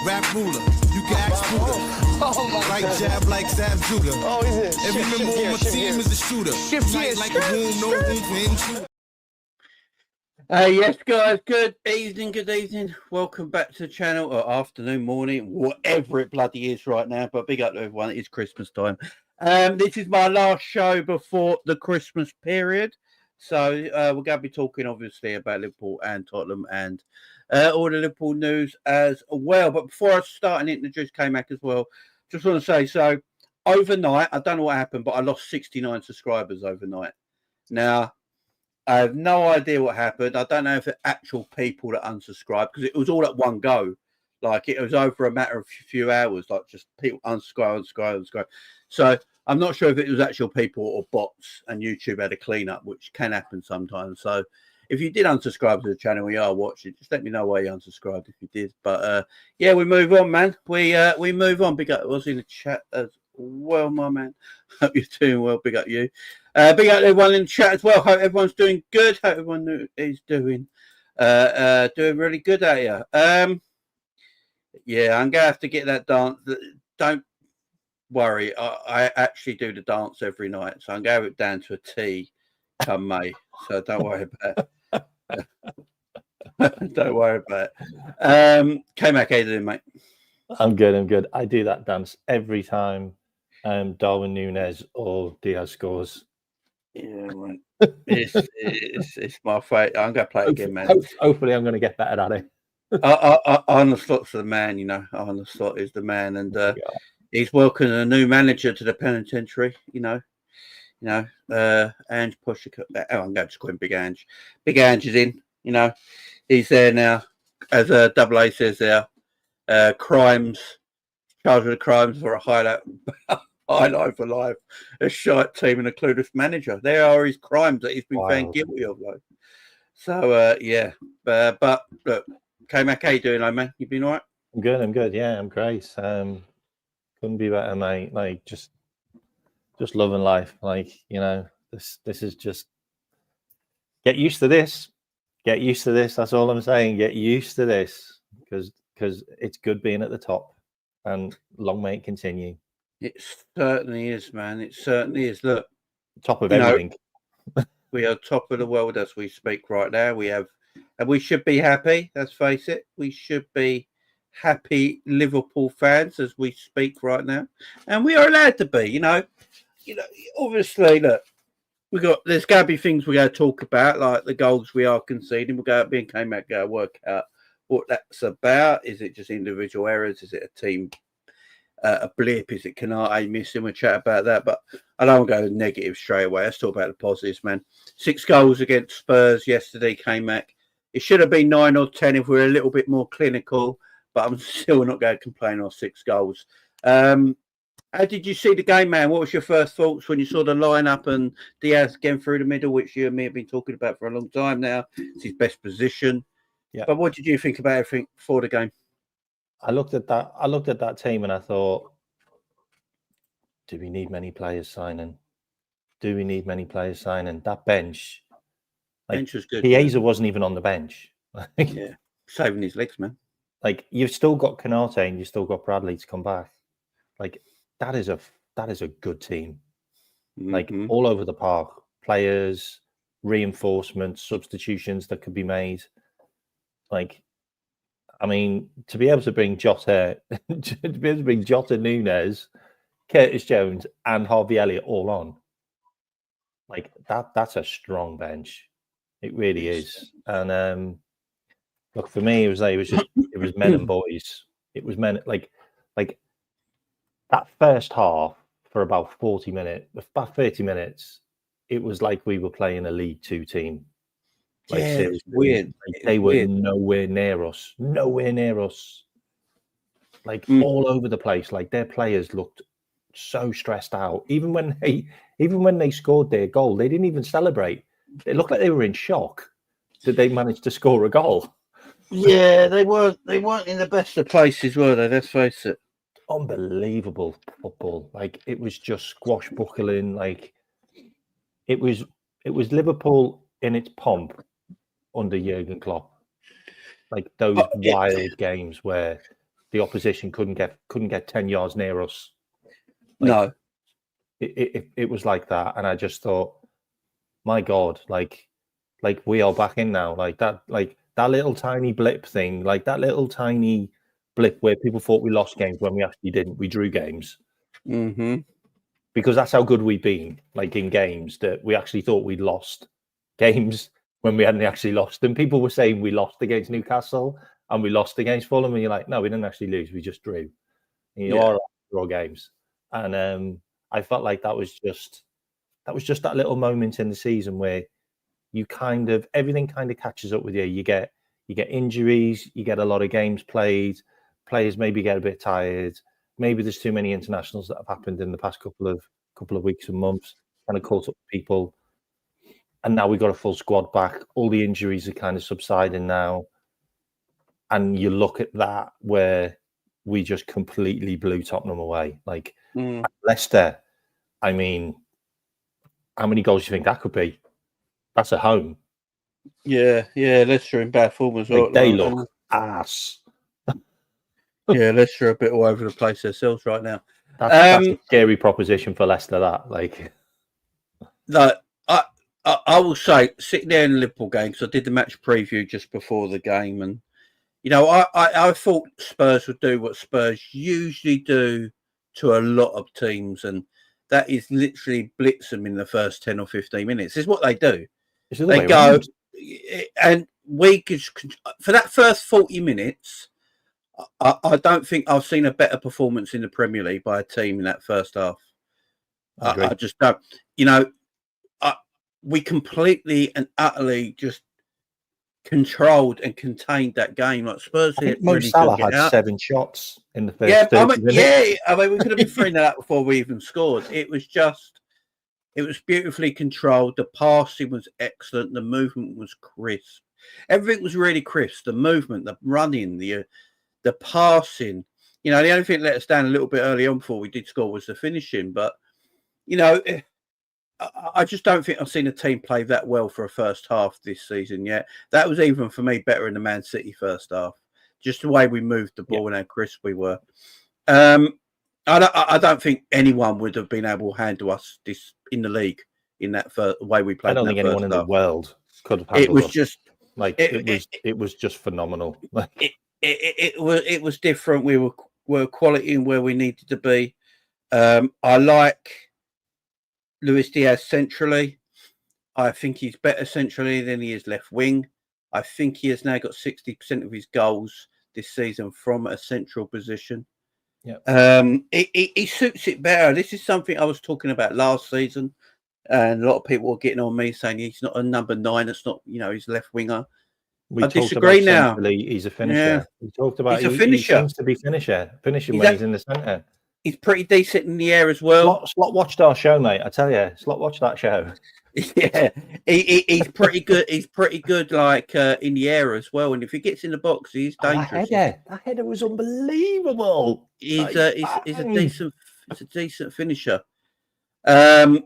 Rap ruler, you can ask Buddha. Right jab like Zab Judah. Oh, is it? Every member on my team is a shooter. Night like a room, no room for intruder. Yes, guys, good evening. Welcome back to the channel, or afternoon, morning, whatever it bloody is right now. But big up to everyone, it is Christmas time. This is my last show before the Christmas period. So we're going to be talking, obviously, about Liverpool and Tottenham and all the Liverpool news as well. But before I start and introduce K-Mac as well, just want to say, so overnight, I don't know what happened, but I lost 69 subscribers overnight. Now, I have no idea what happened. I don't know if it's actual people that unsubscribed, because it was all at one go. Like, it was over a matter of a few hours, like just people unsubscribe. So I'm not sure if it was actual people or bots, and YouTube had a cleanup, which can happen sometimes. So if you did unsubscribe to the channel, we are watching. Just let me know why you unsubscribed if you did. But yeah, we move on, man. We move on. Big up, I was in the chat as well, my man. Hope you're doing well. Big up you. Big up everyone in the chat as well. Hope everyone's doing good. Hope everyone is doing really good out here. Yeah, I'm gonna have to get that dance. Don't worry, I actually do the dance every night, so I'm going to have it down to a T come May. So don't worry about it. Don't worry about it. K-Mac, how you doing, mate? I'm good. I do that dance every time Darwin Núñez or Díaz scores. Yeah, right. It's my favourite. I'm going to play it again, man. Hopefully, I'm going to get better at it. Arne Slot's the man, you know. Arne Slot is the man, and he's welcoming a new manager to the penitentiary. Ange Postecoglou. Oh, I'm going to call him Big Ange. Big Ange is in. He's there now, as Double A says there. Charged with crimes for a highlight for life. A shite team and a clueless manager. There are his crimes that he's been found guilty of. Like. So yeah, but look, K-Mac, how you doing, man? You been all right? I'm good. Yeah, I'm great. Couldn't be better, mate. Like just loving life. Like, this is just get used to this. Get used to this. That's all I'm saying. Get used to this because it's good being at the top, and long may it continue. It certainly is, man. It certainly is. Look, top of everything. We are top of the world as we speak right now. And we should be happy. Let's face it. We should be happy Liverpool fans as we speak right now, and we are allowed to be. Obviously, look, there's going to be things we're going to talk about, like the goals we are conceding. We're going to be and K-Mac go work out what that's about. Is it just individual errors? Is it a team a blip? Is it Canate missing? We'll chat about that, but I don't want to go negative straight away. Let's talk about the positives, man. 6 goals against Spurs yesterday, K-Mac. It should have been 9 or 10 if we were a little bit more clinical, but I'm still not going to complain on 6 goals. How did you see the game, man? What was your first thoughts when you saw the lineup and Díaz getting through the middle, which you and me have been talking about for a long time now? It's his best position. Yeah. But what did you think about everything before the game? I looked at that team and I thought, do we need many players signing? That bench. Bench was good. Díaz wasn't even on the bench. Yeah, saving his legs, man. Like, you've still got Canate and you've still got Bradley to come back. Like, that is a good team. Mm-hmm. Like, all over the park, players, reinforcements, substitutions that could be made. Like, I mean, to be able to bring Jota, Núñez, Curtis Jones, and Harvey Elliott all on, like that's a strong bench. It really is. And look, for me, it was men and boys. It was men like that first half for about 30 minutes. It was like we were playing a League Two team. Like, yeah, seriously, weird. They were nowhere near us. Like all over the place. Like, their players looked so stressed out. Even when they scored their goal, they didn't even celebrate. It looked like they were in shock that they managed to score a goal. Yeah, they weren't in the best of places, were they? Let's face it. Unbelievable football. Like, it was just squashbuckling. Like, it was Liverpool in its pomp under Jurgen Klopp. Like those wild games where the opposition couldn't get 10 yards near us. No, it was like that, and I just thought, my God, like we are back in now, like that little tiny blip thing, like that little tiny blip where people thought we lost games when we actually didn't. We drew games. Mm-hmm. Because that's how good we've been, like in games, that we actually thought we'd lost games when we hadn't actually lost. And people were saying we lost against Newcastle and we lost against Fulham, and you're like, no, we didn't actually lose, we just drew. And you are draw games. And I felt like that was just that little moment in the season where you everything kind of catches up with you. You get injuries, you get a lot of games played, players maybe get a bit tired. Maybe there's too many internationals that have happened in the past couple of weeks and months, kind of caught up with people. And now we've got a full squad back. All the injuries are kind of subsiding now. And you look at that where we just completely blew Tottenham away. Like Leicester, I mean, how many goals do you think that could be? That's at home. Yeah, Leicester in bad form as well. Like, they look ass. Yeah, Leicester are a bit all over the place themselves right now. That's a scary proposition for Leicester. No, I will say, sitting there in the Liverpool game, because I did the match preview just before the game, and I thought Spurs would do what Spurs usually do to a lot of teams, and that is literally blitz them in the first 10 or 15 minutes. It's what they do. They go, and we could, for that first 40 minutes. I don't think I've seen a better performance in the Premier League by a team in that first half. I just don't. We completely and utterly just controlled and contained that game. Like Spurs, I think Mo Salah had 7 shots in the first. I mean, we could have been throwing that out before we even scored. It was beautifully controlled. The passing was excellent. The movement was crisp. Everything was really crisp. The movement, the running, the passing, the only thing that let us down a little bit early on before we did score was the finishing. But, I just don't think I've seen a team play that well for a first half this season yet. That was even for me better in the Man City first half. Just the way we moved the ball and how crisp we were. I don't think anyone would have been able to handle us this in the league in that way we played. I don't think anyone in the world could have handled us. It was just phenomenal. It was different. We were quality in where we needed to be. I like Luis Díaz centrally. I think he's better centrally than he is left wing. I think he has now got 60% of his goals this season from a central position. Yeah. He suits it better. This is something I was talking about last season, and a lot of people were getting on me saying he's not a number 9. It's not, he's left winger. I disagree now. He's a finisher. Yeah. We talked about he's a finisher. He seems to be finishing when he's in the centre. He's pretty decent in the air as well. Slot watched our show, mate. I tell you, Slot watched that show. Yeah, he's pretty good. He's pretty good, like in the air as well. And if he gets in the box, he's dangerous. That header was unbelievable. He's a decent finisher. I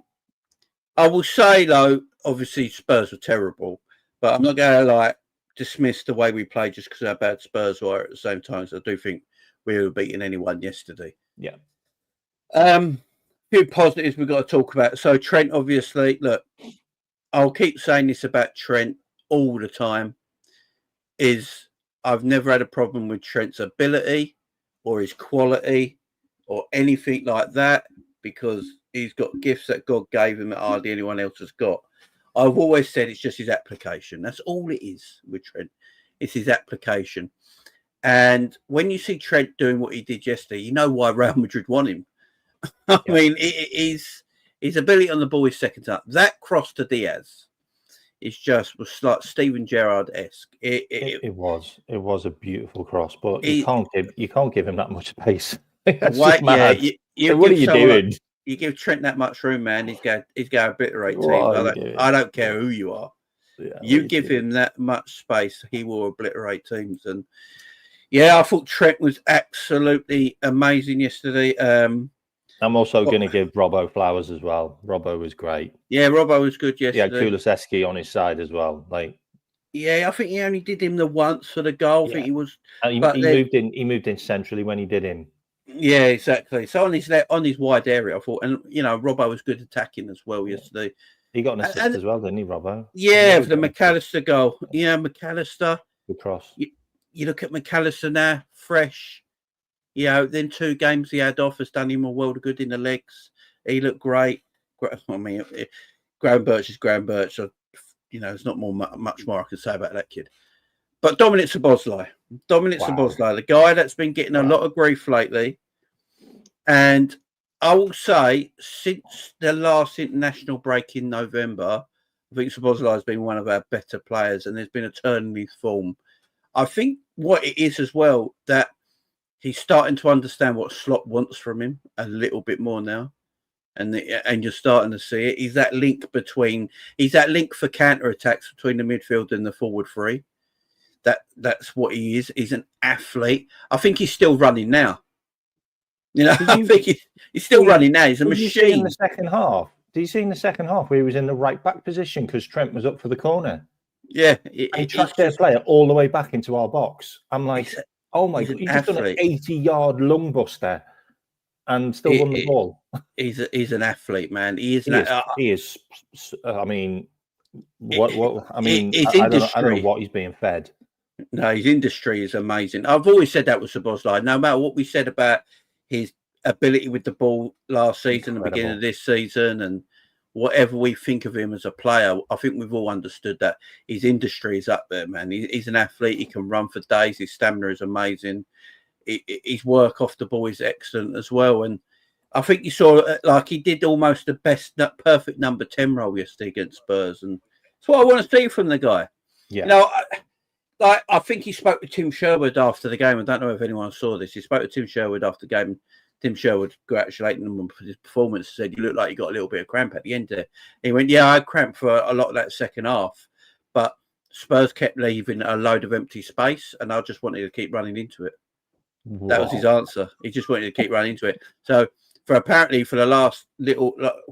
will say though, obviously Spurs were terrible, but I'm not going to dismiss the way we played just because how bad Spurs were at the same time. So I do think we were beating anyone yesterday. Yeah. Few positives we've got to talk about. So Trent, obviously, look, I'll keep saying this about Trent all the time, is I've never had a problem with Trent's ability or his quality or anything like that, because he's got gifts that God gave him that hardly anyone else has got. I've always said it's just his application. That's all it is with Trent. It's his application. And when you see Trent doing what he did yesterday, you know why Real Madrid want him. I mean, his ability on the ball is second to none. That cross to Díaz was like Steven Gerrard-esque. It was a beautiful cross, but you can't give him that much space. That's just mad. What are you doing? You give Trent that much room, man. He's going to obliterate teams. I don't care who you are. Yeah, you give him that much space, he will obliterate teams. And I thought Trent was absolutely amazing yesterday. I'm also going to give Robbo flowers as well. Robbo was great. Yeah, Robbo was good yesterday. He had Kulusevski on his side as well. Yeah, I think he only did him the once for the goal. I think he was. And he moved in centrally when he did him. Yeah, exactly. So on his wide area, I thought, and Robbo was good attacking as well yesterday. He got an assist as well, didn't he, Robbo? Yeah, for the Mac Allister goal. Yeah, Mac Allister. Good cross. You look at Mac Allister now, fresh. Then 2 games he had off has done him a world of good in the legs. He looked great. I mean, Graham Birch is Graham Birch. So, there's not much more I can say about that kid. But Dominic Szoboszlai, the guy that's been getting a lot of grief lately. And I will say, since the last international break in November, I think Szoboszlai has been one of our better players, and there's been a turn in his form. I think what it is as well, that he's starting to understand what Slot wants from him a little bit more now. And you're starting to see it. He's that link for counter-attacks between the midfield and the forward three. That's what he is. He's an athlete. I think he's still running now. I think he's still running now. He's a machine. In the second half, did you see in the second half where he was in the right back position because Trent was up for the corner? Yeah, he tracked their player all the way back into our box. I'm like, oh my god, he's just done an 80-yard lung buster and still won the ball. He's an athlete, man. He is. He is. I mean, what? I mean, I don't know what he's being fed. No, his industry is amazing. I've always said that with Szoboszlai. No matter what we said about his ability with the ball last season, the beginning of this season, and whatever we think of him as a player, I think we've all understood that his industry is up there, man. He's an athlete. He can run for days. His stamina is amazing. His work off the ball is excellent as well. And I think you saw he did almost the best, perfect number 10 role yesterday against Spurs. And that's what I want to see from the guy. Yeah. I think he spoke to Tim Sherwood after the game. I don't know if anyone saw this. He spoke to Tim Sherwood after the game. Tim Sherwood congratulating him for his performance. Said, "You look like you got a little bit of cramp at the end there." He went, "Yeah, I had cramp for a lot of that second half, but Spurs kept leaving a load of empty space, and I just wanted to keep running into it." Wow. That was his answer. He just wanted to keep running into it. So, apparently for the last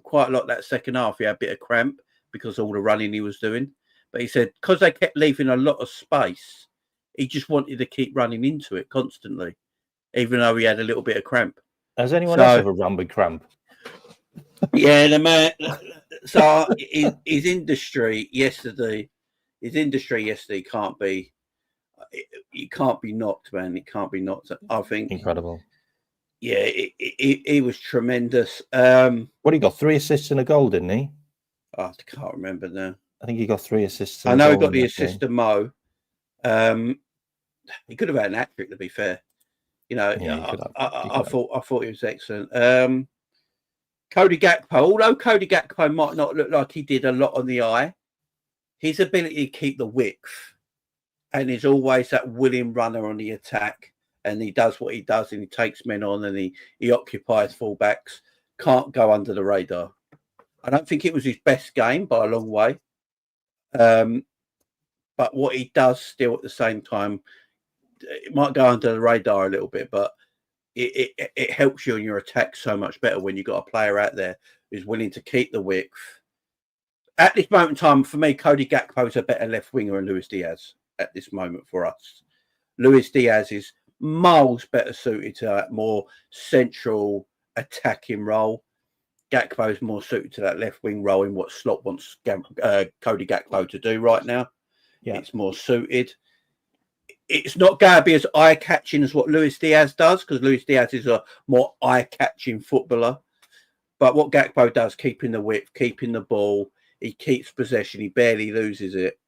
quite a lot of that second half, he had a bit of cramp because of all the running he was doing. But he said, because they kept leaving a lot of space, he just wanted to keep running into it constantly, even though he had a little bit of cramp. Has anyone else ever run with cramp? Yeah, the man. So his industry yesterday can't be. It can't be knocked, man. It can't be knocked. I think incredible. Yeah, he was tremendous. What he got 3 assists and a goal, didn't he? I can't remember now. I think he got 3 assists. I know he got the assist to Mo. He could have had an hat-trick, to be fair. I thought he was excellent. Cody Gakpo, although Cody Gakpo might not look like he did a lot on the eye, his ability to keep the width, and he's always that willing runner on the attack, and he does what he does, and he takes men on, and he occupies fullbacks, can't go under the radar. I don't think it was his best game by a long way. But what he does still at the same time, it might go under the radar a little bit, but it helps you in your attack so much better when you've got a player out there who's willing to keep the width. At this moment in time, for me, Cody Gakpo is a better left winger than Luis Díaz at this moment for us. Luis Díaz is miles better suited to that more central attacking role. Gakpo is more suited to that left wing role in what Slot wants Cody Gakpo to do right now. Yeah. It's more suited. It's not going to be as eye-catching as what Luis Díaz does, because Luis Díaz is a more eye-catching footballer. But what Gakpo does, keeping the width, keeping the ball, he keeps possession, he barely loses it.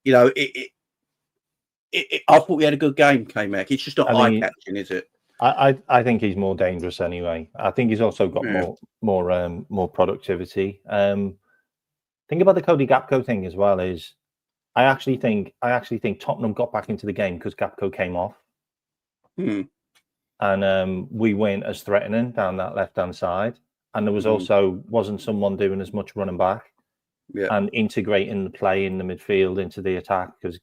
I thought we had a good game, K-Mac. It's just not eye-catching, is it? I think he's more dangerous anyway. I think he's also got more productivity. Think about the Cody Gakpo thing as well. Is I actually think Tottenham got back into the game because Gakpo came off, and we weren't as threatening down that left hand side. And there was wasn't someone doing as much running back and integrating the play in the midfield into the attack, because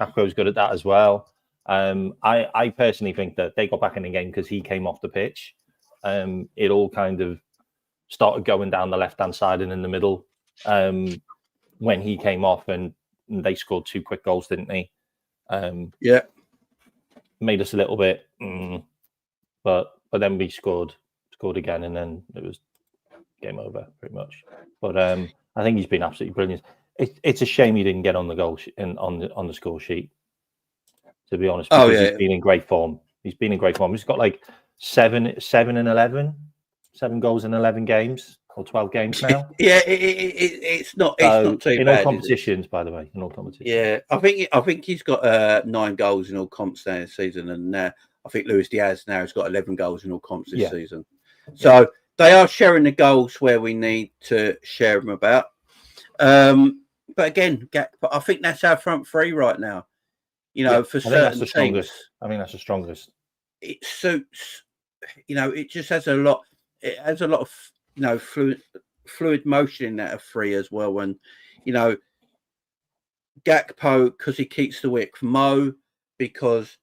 Gakpo's good at that as well. I personally think that they got back in the game because he came off the pitch. It all kind of started going down the left-hand side and in the middle when he came off, and they scored 2 quick goals, didn't they? Yeah. Made us a little bit, but then we scored again, and then it was game over pretty much. But I think he's been absolutely brilliant. It's a shame he didn't get on the goal on the score sheet, to be honest, because he's been in great form. He's got like 7 goals in 11 games or 12 games now. It's not too bad in all competitions, by the way. In all competitions. Yeah, I think he's got 9 goals in all comps now this season, and I think Luis Díaz now has got 11 goals in all comps this season. So they are sharing the goals where we need to share them about. But again, I think that's our front three right now. You know, for certain teams, I think that's the strongest. It suits. You know, it just has a lot. It has a lot of fluid motion in that of three as well. And Gakpo, because he keeps the width. Mo, because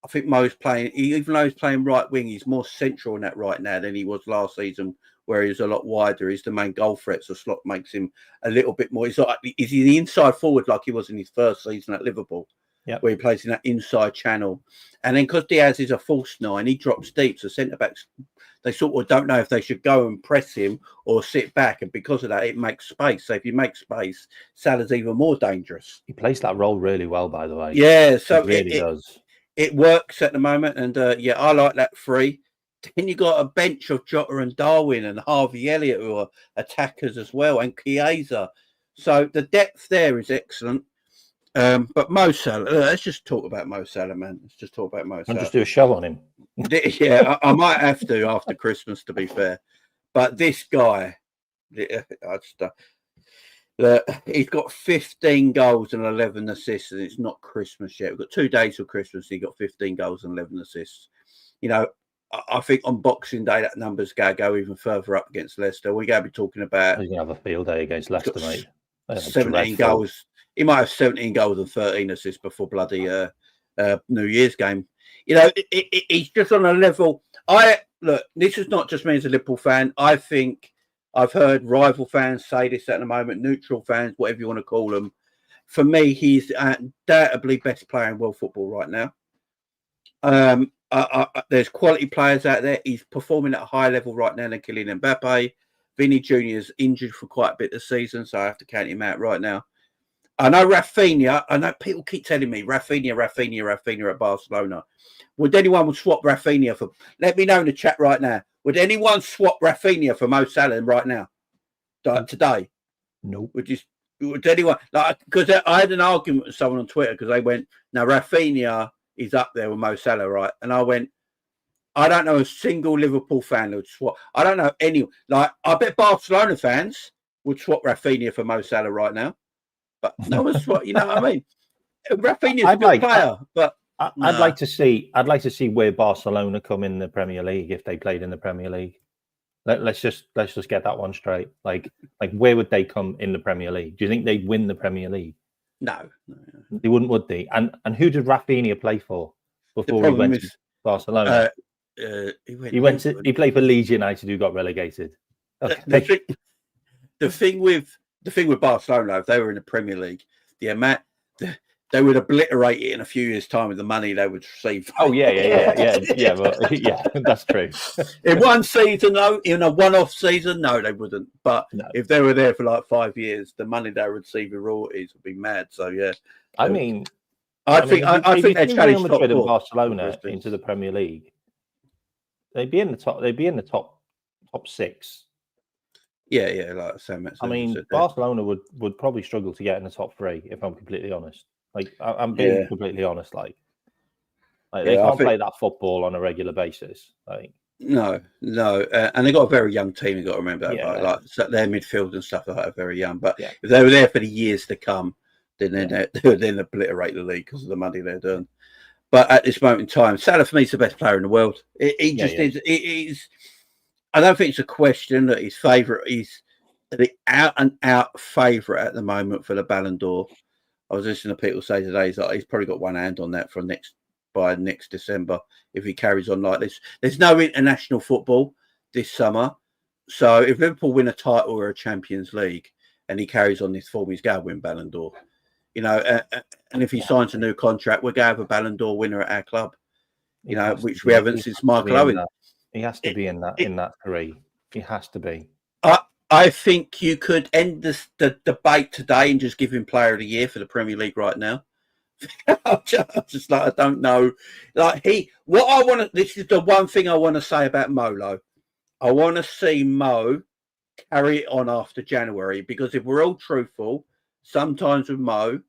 I think Mo's playing. Even though he's playing right wing, he's more central in that right now than he was last season, where he was a lot wider. He's the main goal threat, so Slot makes him a little bit more. He's the inside forward like he was in his first season at Liverpool. Yep. Where he plays in that inside channel. And then because Díaz is a false 9, he drops deep. So centre-backs, they sort of don't know if they should go and press him or sit back. And because of that, it makes space. So if you make space, Salah's even more dangerous. He plays that role really well, by the way. Yeah, so he really does. It works at the moment. And, I like that 3. Then you got a bench of Jota and Darwin and Harvey Elliott, who are attackers as well, and Chiesa. So the depth there is excellent. But Mo Salah, let's just talk about Mo Salah, man. Let's just talk about Mo Salah. I'll just do a show on him. Yeah, I might have to after Christmas, to be fair. But this guy, he's got 15 goals and 11 assists, and it's not Christmas yet. We've got 2 days till Christmas. He got 15 goals and 11 assists. I think on Boxing Day that number's going to go even further up against Leicester. We're going to be talking about. He's going to have a field day against Leicester, mate. 17 goals. He might have 17 goals and 13 assists before bloody New Year's game. He's just on a level. Look, this is not just me as a Liverpool fan. I think I've heard rival fans say this at the moment, neutral fans, whatever you want to call them. For me, he's undoubtedly best player in world football right now. There's quality players out there. He's performing at a high level right now than Kylian Mbappe. Vinny Jr. is injured for quite a bit this season, so I have to count him out right now. I know Rafinha. I know people keep telling me Rafinha at Barcelona. Would anyone swap Rafinha for? Let me know in the chat right now. Would anyone swap Rafinha for Mo Salah right now? Today? No. Would anyone? Because I had an argument with someone on Twitter because they went, "Now Rafinha is up there with Mo Salah, right?" And I went, "I don't know a single Liverpool fan that would swap. I don't know any. I bet Barcelona fans would swap Rafinha for Mo Salah right now." But no one's what I mean. Rafinha's a good player, but I'd like to see where Barcelona come in the Premier League if they played in the Premier League. Let's just get that one straight. Like where would they come in the Premier League? Do you think they'd win the Premier League? No. They wouldn't, would they? And who did Rafinha play for before he went to Barcelona? He played for Leeds United, who got relegated. Okay. The thing with Barcelona, if they were in the Premier League, they would obliterate it in a few years' time with the money they would receive. Oh yeah, that's true. In one season, no, in a one-off season, no, they wouldn't. But if they were there for like 5 years, the money they would receive in royalties would be mad. So yeah, I think they challenged Madrid and Barcelona into the Premier League. They'd be in the top 6. Yeah, like Sam. I mean, Barcelona would probably struggle to get in the top 3, if I'm completely honest. I'm being completely honest. They can't play that football on a regular basis. No, and they got a very young team. You got to remember that. So their midfield and stuff like that are very young. But if they were there for the years to come, then they would then obliterate the league because of the money they're doing. But at this moment in time, Salah for me is the best player in the world. He is. I don't think it's a question that his favourite. He's the out and out favourite at the moment for the Ballon d'Or. I was listening to people say today he's probably got one hand on that by next December if he carries on like this. There's no international football this summer, so if Liverpool win a title or a Champions League and he carries on this form, he's going to win Ballon d'Or. you know, and if he signs a new contract, we're going to have a Ballon d'Or winner at our club, you know, which we haven't since Michael Owen. He has to be in that three. He has to be. I think you could end the debate today and just give him Player of the Year for the Premier League right now. I'm just like, I don't know. Like this is the one thing I want to say about Molo. I want to see Mo carry it on after January, because if we're all truthful, sometimes with Mo,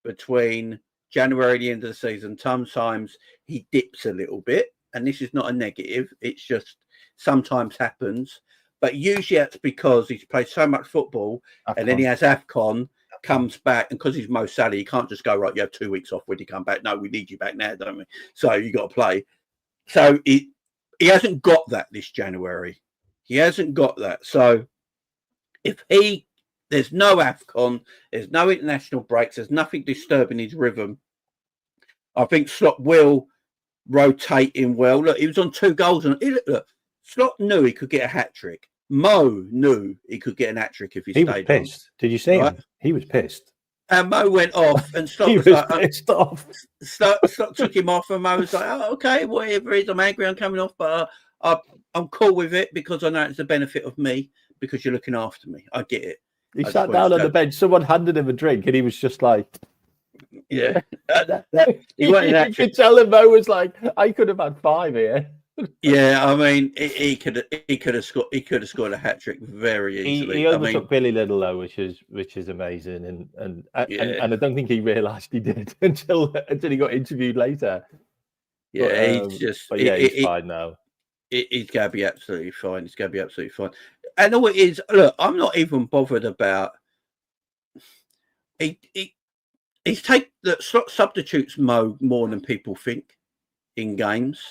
between January and the end of the season, sometimes he dips a little bit. And this is not a negative. It's just sometimes happens. But usually that's because he's played so much football and then he has AFCON, comes back, and because he's Mo Salah, he can't just go, right, you have 2 weeks off when you come back. No, we need you back now, don't we? So you got to play. So he hasn't got that this January. He hasn't got that. So if there's no AFCON, there's no international breaks, there's nothing disturbing his rhythm, I think Slot will rotate him well. Look, he was on 2 goals. And look, Slot knew he could get a hat-trick. Mo knew he could get an hat-trick if he stayed. He was pissed. On. Did you see him? He was pissed. And Mo went off, and Slot was like, pissed off. Slot took him off, and Mo was like, oh, okay, whatever it is, I'm angry, I'm coming off, but I'm cool with it because I know it's the benefit of me because you're looking after me. I get it. He sat down on the bench, someone handed him a drink, and he was just like... Yeah. You could tell him Mo was like, I could have had 5 here. Yeah, I mean, he could have scored a hat trick very easily. He overtook Billy Little though, which is amazing, and I don't think he realised he did until he got interviewed later. Yeah, but, he's fine now. He's going to be absolutely fine. He's going to be absolutely fine. And all it is, look, I'm not even bothered about. He's Slot substitutes Mo more than people think in games.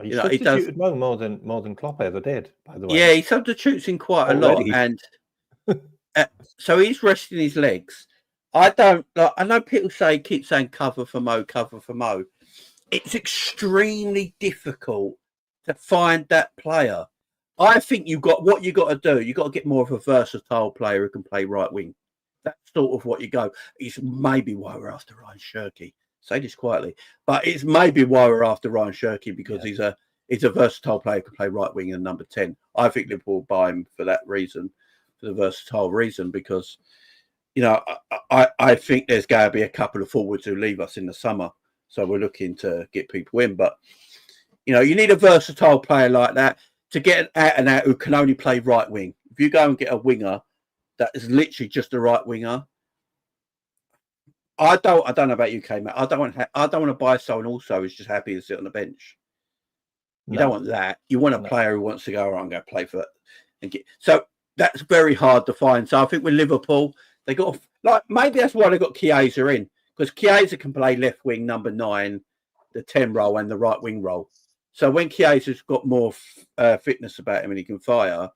He substituted Mo more than Klopp ever did, by the way. Yeah, he substitutes in quite a lot, and so he's resting his legs. I know people keep saying cover for Mo. It's extremely difficult to find that player. I think you got to do. You got to get more of a versatile player who can play right wing. That's sort of what you go. It's maybe why we're after Ryan Shirky. Say this quietly, but it's maybe why we're after Ryan Shirky, because he's a versatile player who can play right wing and number 10. I think Liverpool will buy him for that reason, for the versatile reason, because I think there's going to be a couple of forwards who leave us in the summer, so we're looking to get people in. But you need a versatile player like that to get an out and out who can only play right wing. If you go and get a winger that is literally just a right winger. I don't know about you, Matt. I don't want to buy someone also who's just happy to sit on the bench. You don't want that. You want a player who wants to go, I'm going to play for it. So that's very hard to find. So I think with Liverpool, they got maybe that's why they got Chiesa in, because Chiesa can play left wing, number 9, the 10 role, and the right wing role. So when Chiesa's got more fitness about him and he can fire,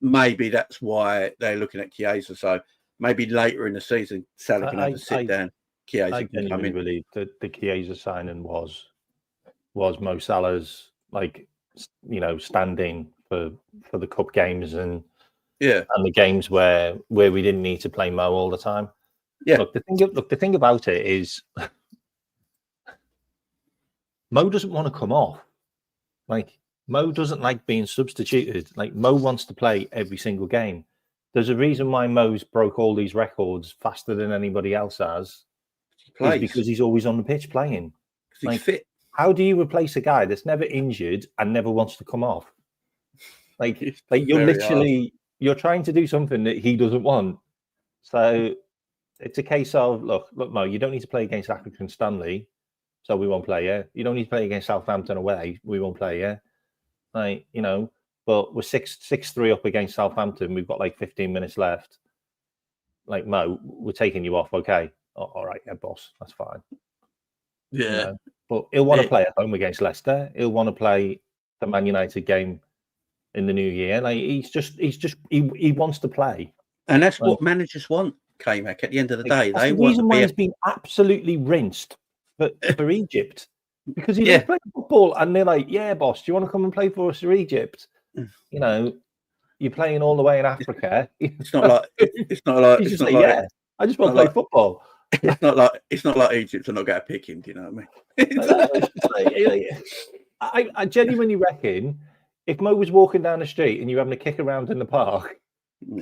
maybe that's why they're looking at Chiesa. So maybe later in the season, Salah can have to sit down. Chiesa can come in. I believe that the Chiesa signing was Mo Salah's standing for the cup games and the games where we didn't need to play Mo all the time. Yeah. Look, the thing about it is Mo doesn't want to come off. Mo doesn't like being substituted. Mo wants to play every single game. There's a reason why Mo's broke all these records faster than anybody else has. Is because he's always on the pitch playing. He's fit. How do you replace a guy that's never injured and never wants to come off? You're trying to do something that he doesn't want. So it's a case of look, Mo, you don't need to play against Accrington Stanley, so we won't play you. You don't need to play against Southampton away, we won't play you. But we're 6-3 up against Southampton. We've got 15 minutes left. Mo, we're taking you off. Okay. All right, yeah, boss. That's fine. Yeah. But he'll want to play at home against Leicester. He'll want to play the Man United game in the new year. He wants to play. And that's what managers want, K-Mac, at the end of the day. That's the reason why he's been absolutely rinsed for Egypt. Because he didn't play football, and they're like, "Yeah, boss, do you want to come and play for us for Egypt?" You're playing all the way in Africa. It's not like I just want to play football. It's not like Egypt are not going to pick him. Do you know what I mean? I genuinely reckon if Mo was walking down the street and you were having a kick around in the park,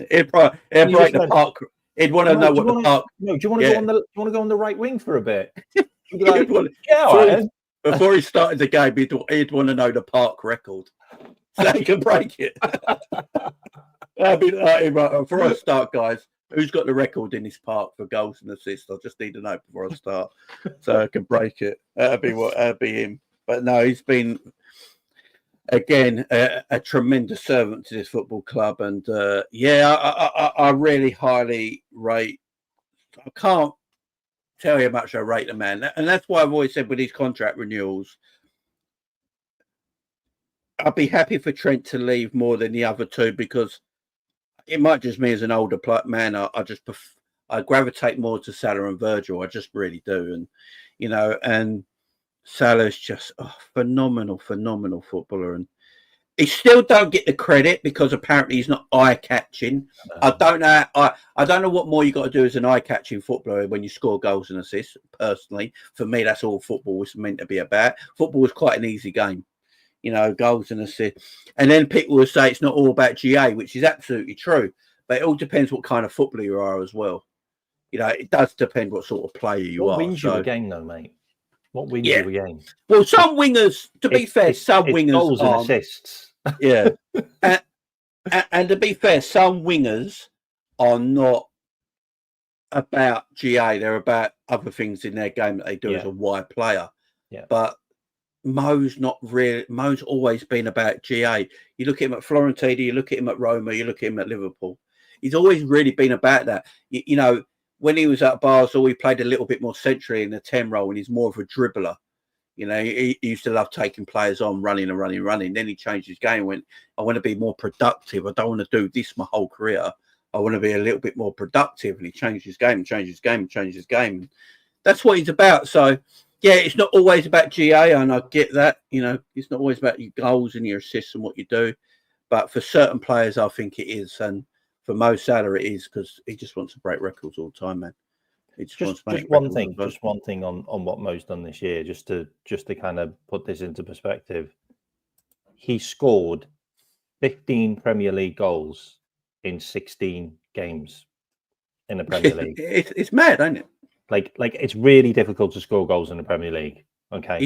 it'd break the park. He'd want to know what the park. No, do you want to go on the? Do you want to go on the right wing for a bit? Like, before he started the game, he'd want to know the park record so he can break it. That'd be right. Before I start, guys, who's got the record in this park for goals and assists? I just need to know before I start so I can break it. That'd be him. But no, he's been again a tremendous servant to this football club, and I really highly rate. I can't tell you how much I rate the man, and that's why I've always said with these contract renewals, I'd be happy for Trent to leave more than the other two, because it might just me as an older man. I gravitate more to Salah and Virgil. I just really do, and and Salah's just a phenomenal footballer, and he still don't get the credit because apparently he's not eye-catching. I don't know what more you got to do as an eye-catching footballer when you score goals and assists. Personally, for me, that's all football was meant to be about. Football was quite an easy game, goals and assists. And then people will say it's not all about GA, which is absolutely true. But it all depends what kind of footballer you are as well. It does depend what sort of player you are. What wins you a game, though, mate? What wins you a game? Well, some wingers, to be fair, some wingers goals and assists. Yeah, and to be fair, some wingers are not about GA. They're about other things in their game that they do as a wide player. Yeah, but Mo's not really. Mo's always been about GA. You look at him at Fiorentina, you look at him at Roma, you look at him at Liverpool. He's always really been about that. When he was at Basel, he played a little bit more centrally in the 10 role, and he's more of a dribbler. He used to love taking players on, running. Then he changed his game. Went, I want to be more productive. I don't want to do this my whole career. I want to be a little bit more productive. And he changed his game. That's what he's about. So, yeah, it's not always about GA, and I get that. It's not always about your goals and your assists and what you do. But for certain players, I think it is. And for Mo Salah, it is, because he just wants to break records all the time, man. Just one thing on what Mo's done this year, just to kind of put this into perspective. He scored 15 Premier League goals in 16 games in the Premier League. It's mad, isn't it? Like it's really difficult to score goals in the Premier League. Okay,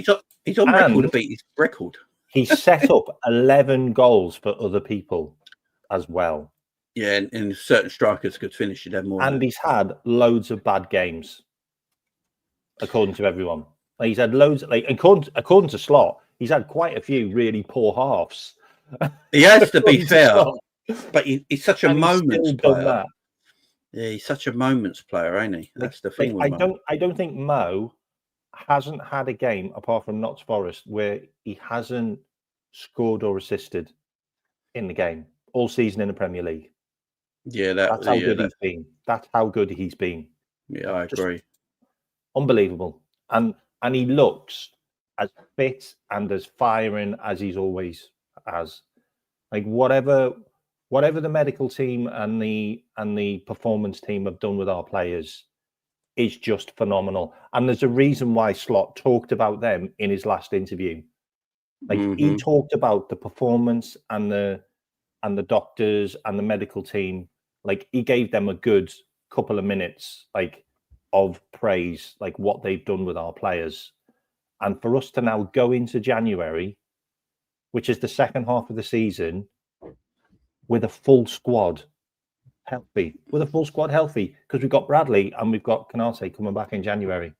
he's on record to beat his record. He set up 11 goals for other people as well. Yeah, and certain strikers could finish it more. And he's had loads of bad games, according to everyone. He's had loads, according to Slot, he's had quite a few really poor halves. He has to be fair, but he's such a moments player. Yeah, he's such a moments player, ain't he? That's the thing. I don't think Mo hasn't had a game apart from Notts Forest where he hasn't scored or assisted in the game all season in the Premier League. Yeah, that's how good he's been. That's how good he's been. Yeah, I agree. Unbelievable. And he looks as fit and as firing as he's always has. Like whatever the medical team and the performance team have done with our players is just phenomenal. And there's a reason why Slot talked about them in his last interview. Like he talked about the performance and the doctors and the medical team. Like he gave them a good couple of minutes, like of praise, like what they've done with our players. And for us to now go into January, which is the second half of the season, with a full squad healthy, because we've got Bradley and we've got Canate coming back in January.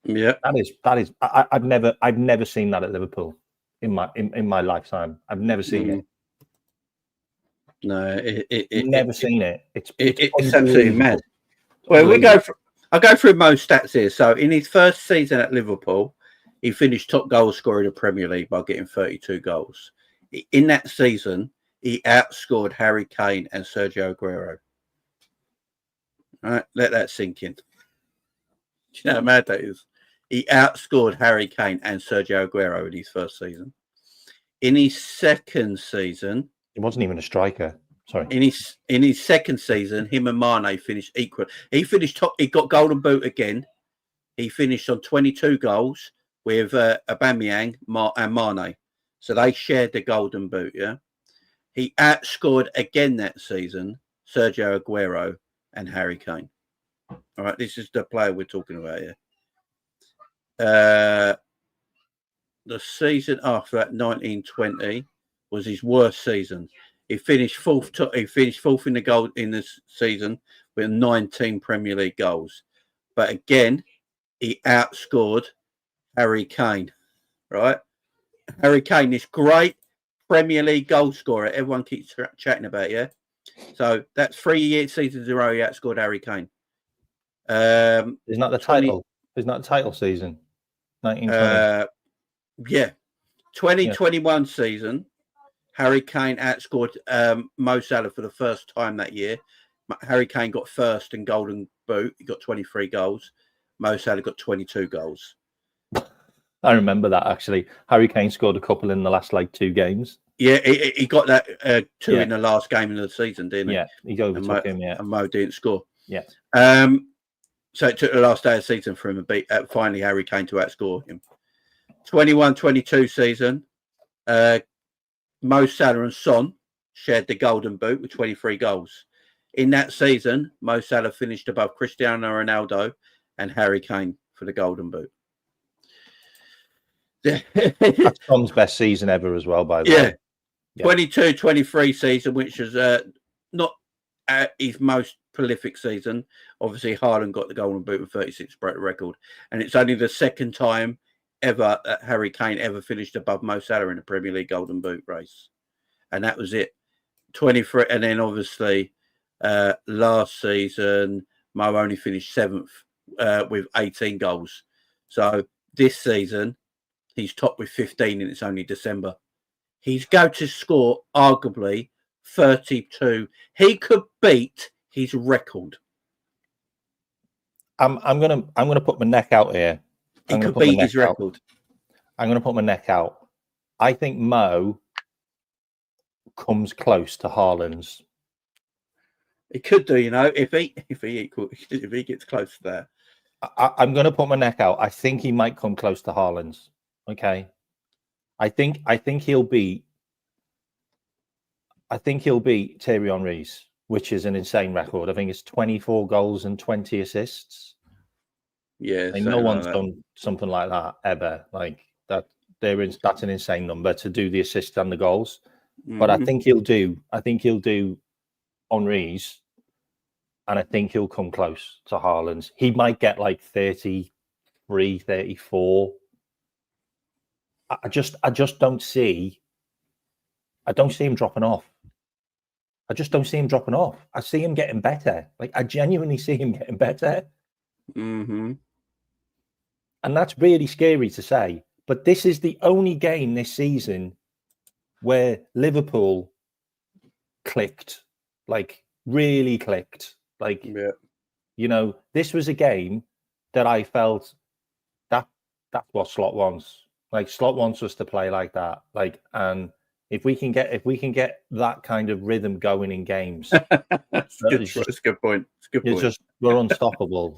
Yeah, that is. I've never seen that at Liverpool in my lifetime. I've never seen it. No, never seen it. It's absolutely mad. Well, I'll go through most stats here. So in his first season at Liverpool, he finished top goal scorer in the Premier League by getting 32 goals. In that season, he outscored Harry Kane and Sergio Aguero. All right, let that sink in. Do you know how mad that is? He outscored Harry Kane and Sergio Aguero in his first season. In his second season, he wasn't even a striker. Sorry. In his second season, him and Mane finished equal. He finished top. He got golden boot again. He finished on 22 goals with Aubameyang and Mane. So they shared the golden boot. Yeah. He outscored again that season Sergio Aguero and Harry Kane. All right, this is the player we're talking about here. The season after that, 1920, was his worst season. He finished fourth. He finished fourth in this season with 19 Premier League goals. But again, he outscored Harry Kane. Right, Harry Kane, this great Premier League goal scorer everyone keeps chatting about. Yeah, so that's 3 seasons in a row he outscored Harry Kane. Isn't that the title? Isn't that the title season? 1920. Yeah, 2021 season. Harry Kane outscored Mo Salah for the first time that year. Harry Kane got first in golden boot. He got 23 goals. Mo Salah got 22 goals. I remember that, actually. Harry Kane scored a couple in the last, 2 games. Yeah, he got that 2 in the last game of the season, didn't he? Yeah, he overtook him, and Mo didn't score. Yeah. So it took the last day of the season for him to beat finally Harry Kane to outscore him. 21-22 season. Mo Salah and Son shared the golden boot with 23 goals. In that season, Mo Salah finished above Cristiano Ronaldo and Harry Kane for the golden boot. That's Son's best season ever as well, by the way. Yeah. 22-23 season, which was not his most prolific season. Obviously, Haaland got the golden boot with 36, broke the record. And it's only the second time ever that Harry Kane ever finished above Mo Salah in the Premier League golden boot race. And that was it. 23. And then obviously last season, Mo only finished 7th with 18 goals. So this season, he's top with 15 and it's only December. He's going to score arguably 32. He could beat his record. I'm gonna put my neck out here. He could beat his record. I'm gonna put my neck out. I think Mo comes close to Haaland's. He could do, if he gets close to that. I'm gonna put my neck out. I think he might come close to Haaland's. Okay. I think he'll beat Thierry Henry's, which is an insane record. I think it's 24 goals and 20 assists. Yeah, no one's done something like that ever. Like that, that's an insane number to do the assists and the goals. Mm-hmm. But I think he'll do Henry's, and I think he'll come close to Haaland's. He might get 33, 34. I just don't see. I don't see him dropping off. I just don't see him dropping off. I see him getting better. I genuinely see him getting better. Mm-hmm. And that's really scary to say. But this is the only game this season where Liverpool clicked, really clicked. This was a game that I felt that's what Slot wants. Slot wants us to play like that. And if we can get that kind of rhythm going in games, that's a good point. It's a good point. We're unstoppable.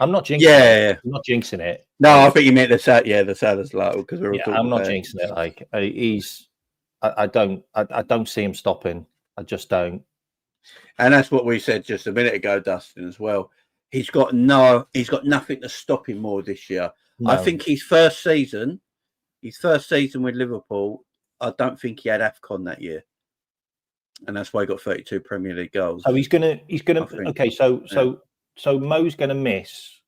I'm not jinxing it. I'm not jinxing it. No, I think you meant the Salah's because we're all talking I'm not about jinxing it. I don't see him stopping. I just don't. And that's what we said just a minute ago, Dustin, as well. He's got nothing to stop him more this year. No. I think his first season with Liverpool, I don't think he had AFCON that year. And that's why he got 32 Premier League goals. So he's gonna okay, so Mo's gonna miss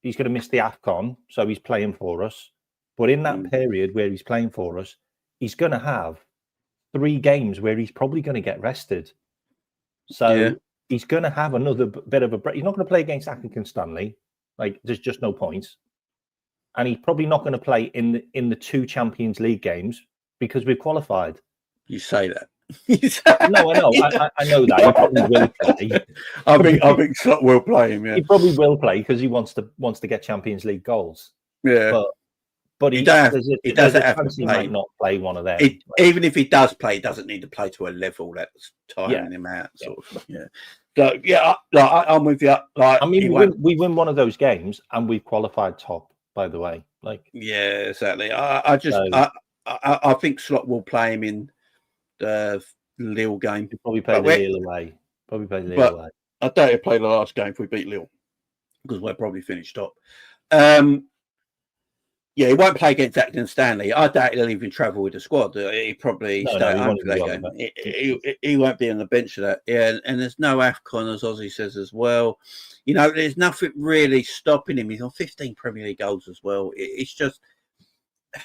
the AFCON, so he's playing for us. But in that period where he's playing for us, he's gonna have 3 games where he's probably gonna get rested. So he's gonna have another bit of a break. He's not gonna play against Accrington Stanley. There's just no point. And he's probably not going to play in the 2 Champions League games because we've qualified. You say that. No, I know. I know that. He probably will play. I think Slot will play him. Yeah, he probably will play because he wants to get Champions League goals. Yeah, But he doesn't have to He play. might not play one of them. Even if he does play, he doesn't need to play to a level that's tiring him out. Sort of. Yeah. So I'm with you. Like, I mean, we win one of those games, and we've qualified top. By the way, yeah, exactly. I think Slot will play him in the Lille game. He'll probably play Lille away. I doubt he'll play the last game if we beat Lille, because we'll probably finish top. Yeah, he won't play against Acton Stanley. I doubt he'll even travel with the squad. He probably stay home for that game. He won't be on the bench for that. Yeah, and there's no AFCON, as Ozzy says as well. You know, there's nothing really stopping him. He's on 15 Premier League goals as well. It's just,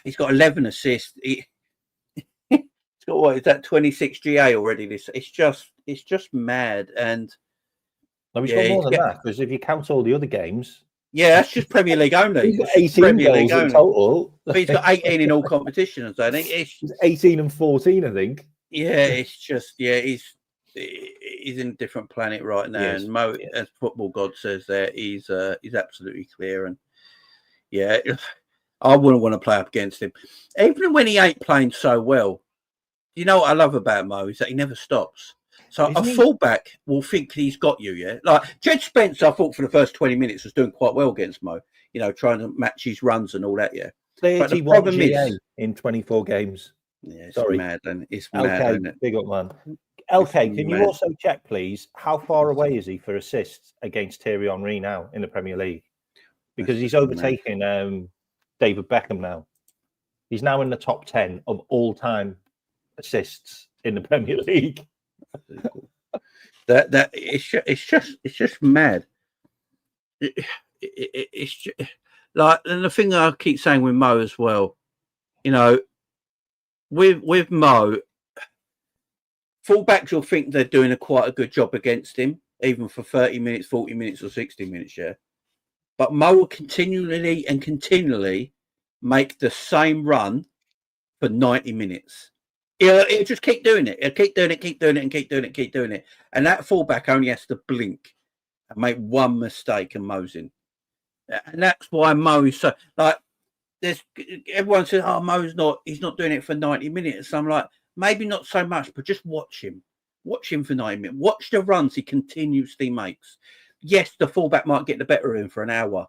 he's got 11 assists. He's got, what is that, 26 GA already? It's just mad. And no, he's got more than that, because if you count all the other games. Yeah, that's just Premier League only. He's got 18 goals in total. But he's got 18 in all competitions, I think. It's 18 and 14, I think. Yeah, it's just, he's in a different planet right now. And Mo, as football god says there, he's absolutely clear. And yeah, I wouldn't want to play up against him. Even when he ain't playing so well, you know what I love about Mo is that he never stops. So a fullback will think he's got you, yeah? Like, Jed Spence, I thought for the first 20 minutes was doing quite well against Mo, you know, trying to match his runs and all that, yeah. But the problem is, in 24 games. Yeah, it's mad, and it's LK, mad, isn't it? Big up, man. LK, can you also check, please, how far away is he for assists against Thierry Henry now in the Premier League? Because he's overtaken David Beckham now. He's now in the top 10 of all-time assists in the Premier League. That it's just mad. It's just, like, and the thing that I keep saying with Mo as well, you know, with Mo, fullbacks will think they're doing quite a good job against him, even for 30 minutes, 40 minutes, or 60 minutes, yeah. But Mo will continually make the same run for 90 minutes. It'll just keep doing it. It'll keep doing it. And that fullback only has to blink and make one mistake, and Mo's in. And that's why Mo is so, like, everyone says, oh, he's not doing it for 90 minutes. So I'm like, maybe not so much, but just watch him. Watch him for 90 minutes. Watch the runs he continuously makes. Yes, the fullback might get the better of him for an hour,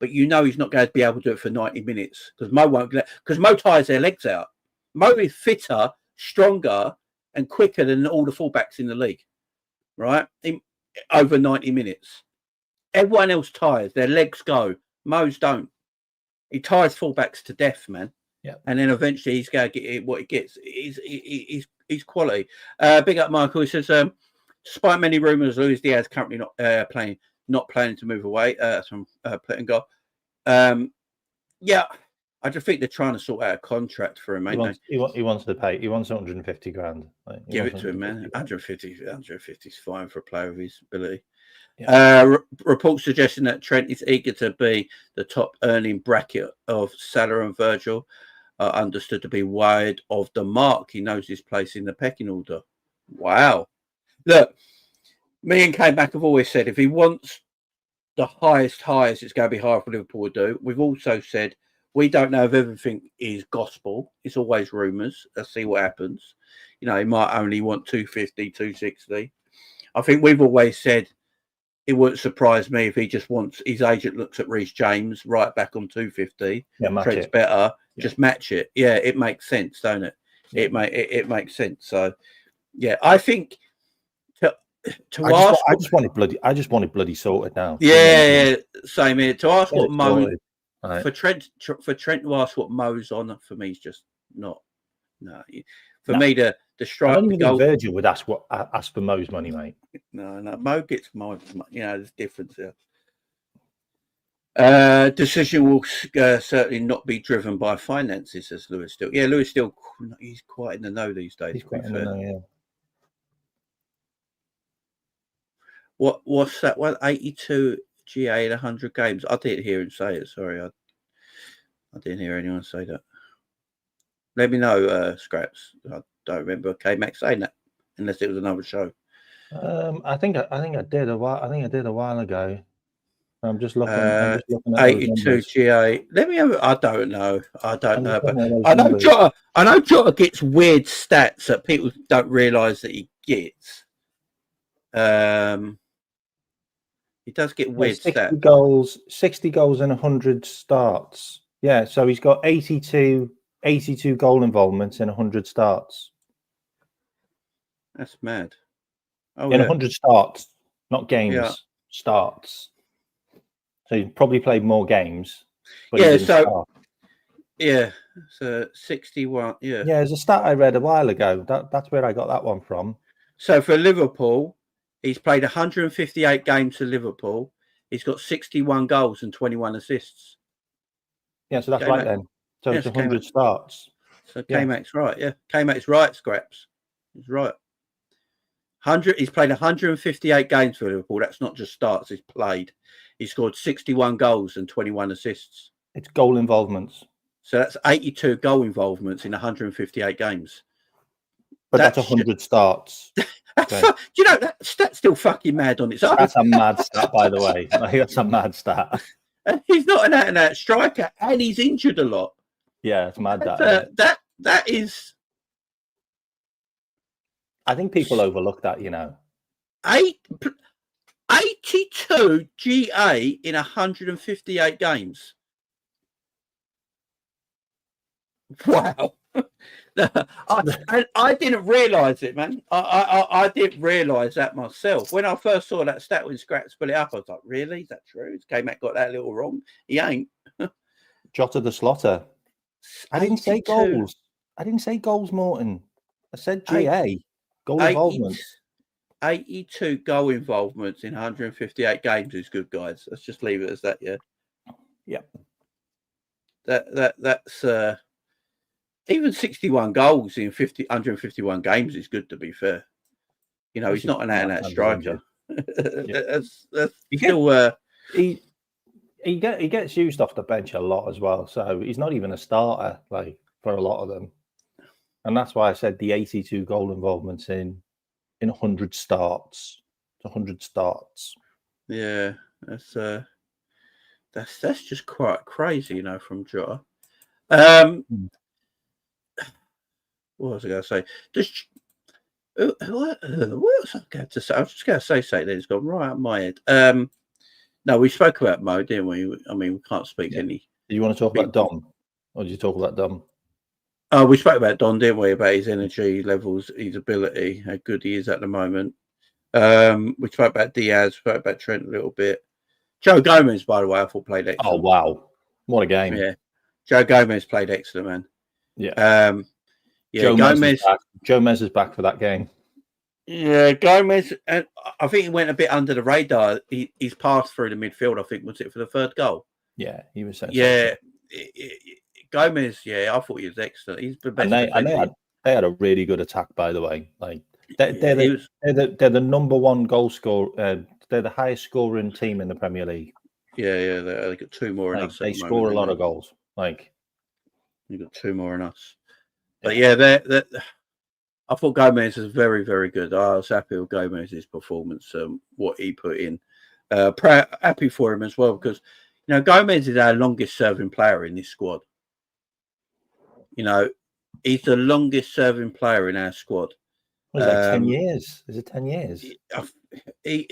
but you know he's not going to be able to do it for 90 minutes because Mo won't, because Mo tires their legs out. Mo is fitter, stronger, and quicker than all the fullbacks in the league, right? Over 90 minutes. Everyone else tires, their legs go. Mo's don't. He tires fullbacks to death, man. Yeah. And then eventually he's going to get what he gets. He's quality. Big up, Michael. He says, despite many rumours, Luis Díaz currently not planning to move away from Plittingall. Yeah, I just think they're trying to sort out a contract for him, mate. He wants to pay. He wants 150 grand. Give it to him, man. 150 is fine for a player of his ability. Yeah. Reports suggesting that Trent is eager to be the top earning bracket of Salah and Virgil. Understood to be wide of the mark. He knows his place in the pecking order. Wow. Look, me and K-Mac have always said if he wants the highest, it's going to be higher for Liverpool to do. We've also said we don't know if everything is gospel. It's always rumours. Let's see what happens. You know, he might only want 250, 260. I think we've always said it wouldn't surprise me if he just wants, his agent looks at Reece James right back on 250. Yeah, Trent's better. Yeah. Just match it. Yeah, it makes sense, don't it? Yeah. It makes sense. So, yeah, I think I just wanted bloody sorted now. Yeah, same here. To ask what Mo for Trent to ask what Mo's on for me is just not. No, for me the strike. I don't even think Virgil would ask for Mo's money, mate. No, Mo gets Mo's money. You know, there's a difference there. Decision will certainly not be driven by finances, says Lewis Steele. Yeah, Lewis Steele, he's quite in the know these days. He's quite in the know, yeah. What's that one? 82 GA in 100 games. I didn't hear him say it. Sorry, I didn't hear anyone say that. Let me know, Scraps. I don't remember K-Mac saying that, unless it was another show. I think I did a while. I think I did a while ago. I'm just looking at those 82 numbers. GA. Let me have. I don't know. But I know numbers. Jota. I know Jota gets weird stats that people don't realise that he gets. He does get weird 60 stats. 60 goals and 100 starts. Yeah, so he's got 82 goal involvements in 100 starts. That's mad. Oh, in 100 starts, not games, starts. So he's probably played more games. But he didn't start. Yeah, so 61. Yeah, there's a stat I read a while ago. That's where I got that one from. So for Liverpool, he's played 158 games for Liverpool. He's got 61 goals and 21 assists. Yeah, so that's right then. So it's 100 starts. So K-Mac's right, yeah. K-Mac's right, Scraps. He's right. He's played 158 games for Liverpool. That's not just starts, he's played. He scored 61 goals and 21 assists. It's goal involvements. So that's 82 goal involvements in 158 games. But that's 100 starts. Do you know, that's still fucking mad on its own. That's a mad stat, by the way. That's a mad stat. And he's not an out-and-out striker, and he's injured a lot. Yeah, it's mad. That is... I think people overlook that, 82 GA in 158 games. Wow. I didn't realise it, man. I didn't realise that myself. When I first saw that stat when Scraps put it up, I was like, really? Is that true? K-Mac got that a little wrong. He ain't. Jota the Slotter. I didn't say goals. I didn't say goals, Morton. I said GA. Goal involvements. 82 goal involvements in 158 games is good, guys. Let's just leave it as that, yeah? Yep. That's... even 61 goals in 151 games is good, to be fair. He's not an out-and-out striker. That's still... He gets used off the bench a lot as well, so he's not even a starter, for a lot of them. And that's why I said the 82 goal involvements in 100 starts. 100 starts. Yeah, that's just quite crazy, from Jota. What was I going to say? What else I going to say? I was just going to say something that's gone right out of my head. No, we spoke about Mo, didn't we? I mean, we can't speak any. Do you want to talk about Dom? Or did you talk about Dom? We spoke about Don, didn't we? About his energy levels, his ability, how good he is at the moment. We spoke about Díaz, spoke about Trent a little bit. Joe Gomez, by the way, I thought played excellent. Oh, wow. What a game. Yeah. Joe Gomez played excellent, man. Yeah. Yeah, Joe Mez is back for that game. Yeah, Gomez, and I think he went a bit under the radar. He's passed through the midfield, I think, was it for the third goal? Yeah, he was sensational. Yeah, Gomez, I thought he was excellent. He's the best. And they had a really good attack, by the way. They're the number one goal scorer. They're the highest scoring team in the Premier League. Yeah, they got two more in us. They score a lot of goals. You got two more in us. But yeah, I thought Gomez was very, very good. I was happy with Gomez's performance, what he put in. Happy for him as well, because Gomez is our longest serving player in this squad. He's the longest serving player in our squad. Was that 10 years? Is it 10 years? He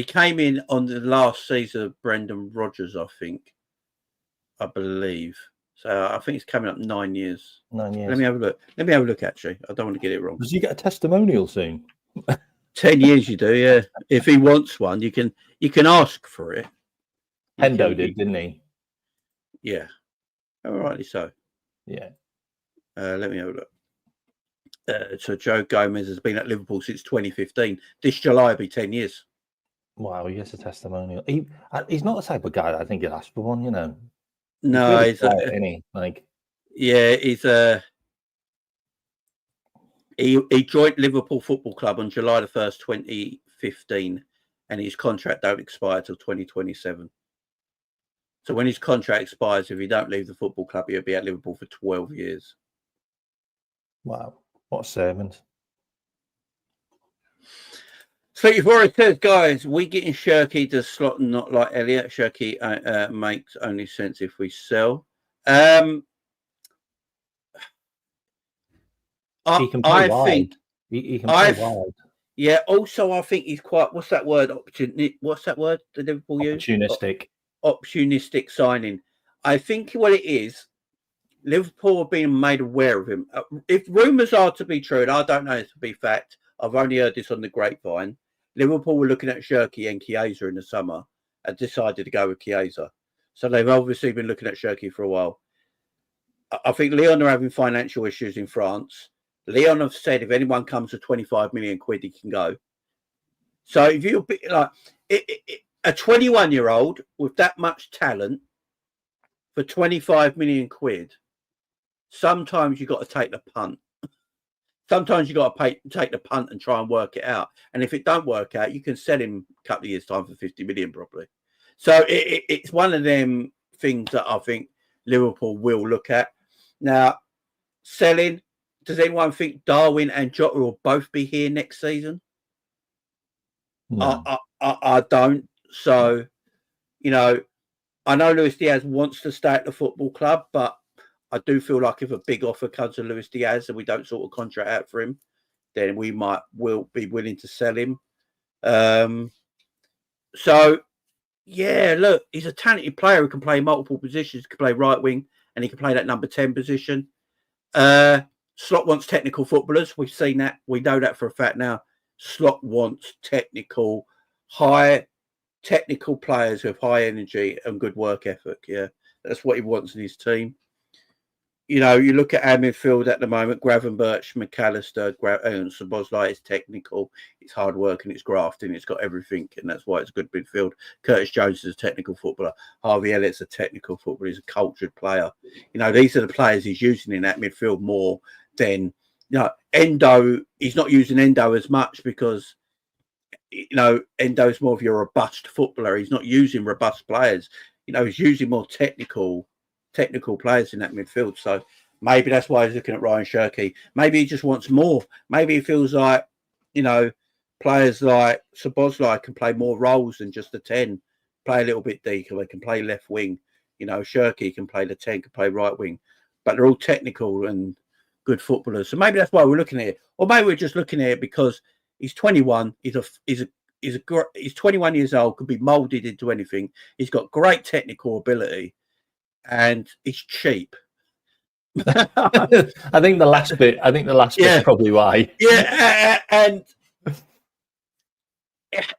came in on the last season of Brendan Rodgers, I believe. So I think it's coming up 9 years. 9 years. Let me have a look. Actually, I don't want to get it wrong. Does he get a testimonial soon? 10 years, you do, yeah. If he wants one, you can ask for it. Hendo did, didn't he? Yeah. All rightly so. Yeah. Let me have a look. So Joe Gomez has been at Liverpool since 2015. This July will be 10 years. Wow, he gets a testimonial. He's not the type of guy that I think he'd ask for one, No, he's quiet, isn't he? Yeah, he joined Liverpool Football Club on July the 1st, 2015, and his contract don't expire till 2027. So when his contract expires, if he don't leave the football club, he'll be at Liverpool for 12 years. Wow, what a servant. Florida says, guys, we getting Shirky to Slot and not like Elliot. Shirky makes only sense if we sell. He can play I wide. think He can play wide. Yeah. Also, I think he's quite. What's that word? What's that word? The Liverpool use? Opportunistic signing. I think what it is, Liverpool have been made aware of him. If rumours are to be true, and I don't know this to be fact, I've only heard this on the grapevine. Liverpool were looking at Shirky and Chiesa in the summer and decided to go with Chiesa. So they've obviously been looking at Shirky for a while. I think Lyon are having financial issues in France. Lyon have said if anyone comes with 25 million quid, he can go. So if you're like a 21-year-old with that much talent for 25 million quid, sometimes you've got to take the punt. Sometimes you've got to take the punt and try and work it out. And if it don't work out, you can sell him a couple of years' time for 50 million probably. So it's one of them things that I think Liverpool will look at. Now, selling, does anyone think Darwin and Jota will both be here next season? No. I don't. So, you know, I know Luis Díaz wants to stay at the football club, but I do feel like if a big offer comes to Luis Díaz and we don't sort of contract out for him, then will be willing to sell him. So, yeah, look, he's a talented player who can play multiple positions. He can play right wing and he can play that number 10 position. Slot wants technical footballers. We've seen that. We know that for a fact now. Slot wants high technical players with high energy and good work ethic. Yeah, that's what he wants in his team. You know, you look at our midfield at the moment, Gravenberch, Mac Allister, and Szoboszlai is technical. It's hard work and it's grafting. It's got everything, and that's why it's a good midfield. Curtis Jones is a technical footballer. Harvey Elliott's a technical footballer. He's a cultured player. You know, these are the players he's using in that midfield more than, you know, Endo. He's not using Endo as much because, you know, Endo's more of your robust footballer. He's not using robust players. You know, he's using more technical players in that midfield. So maybe that's why he's looking at Ryan Shirky. Maybe he just wants more. Maybe he feels like, you know, players like Szoboszlai can play more roles than just the 10, play a little bit deeper. They can play left wing. You know, Shirky can play the 10, can play right wing. But they're all technical and good footballers. So maybe that's why we're looking at it. Or maybe we're just looking at it because he's 21. He's 21 years old, could be moulded into anything. He's got great technical ability. And it's cheap. I think the last bit is probably why. Yeah, and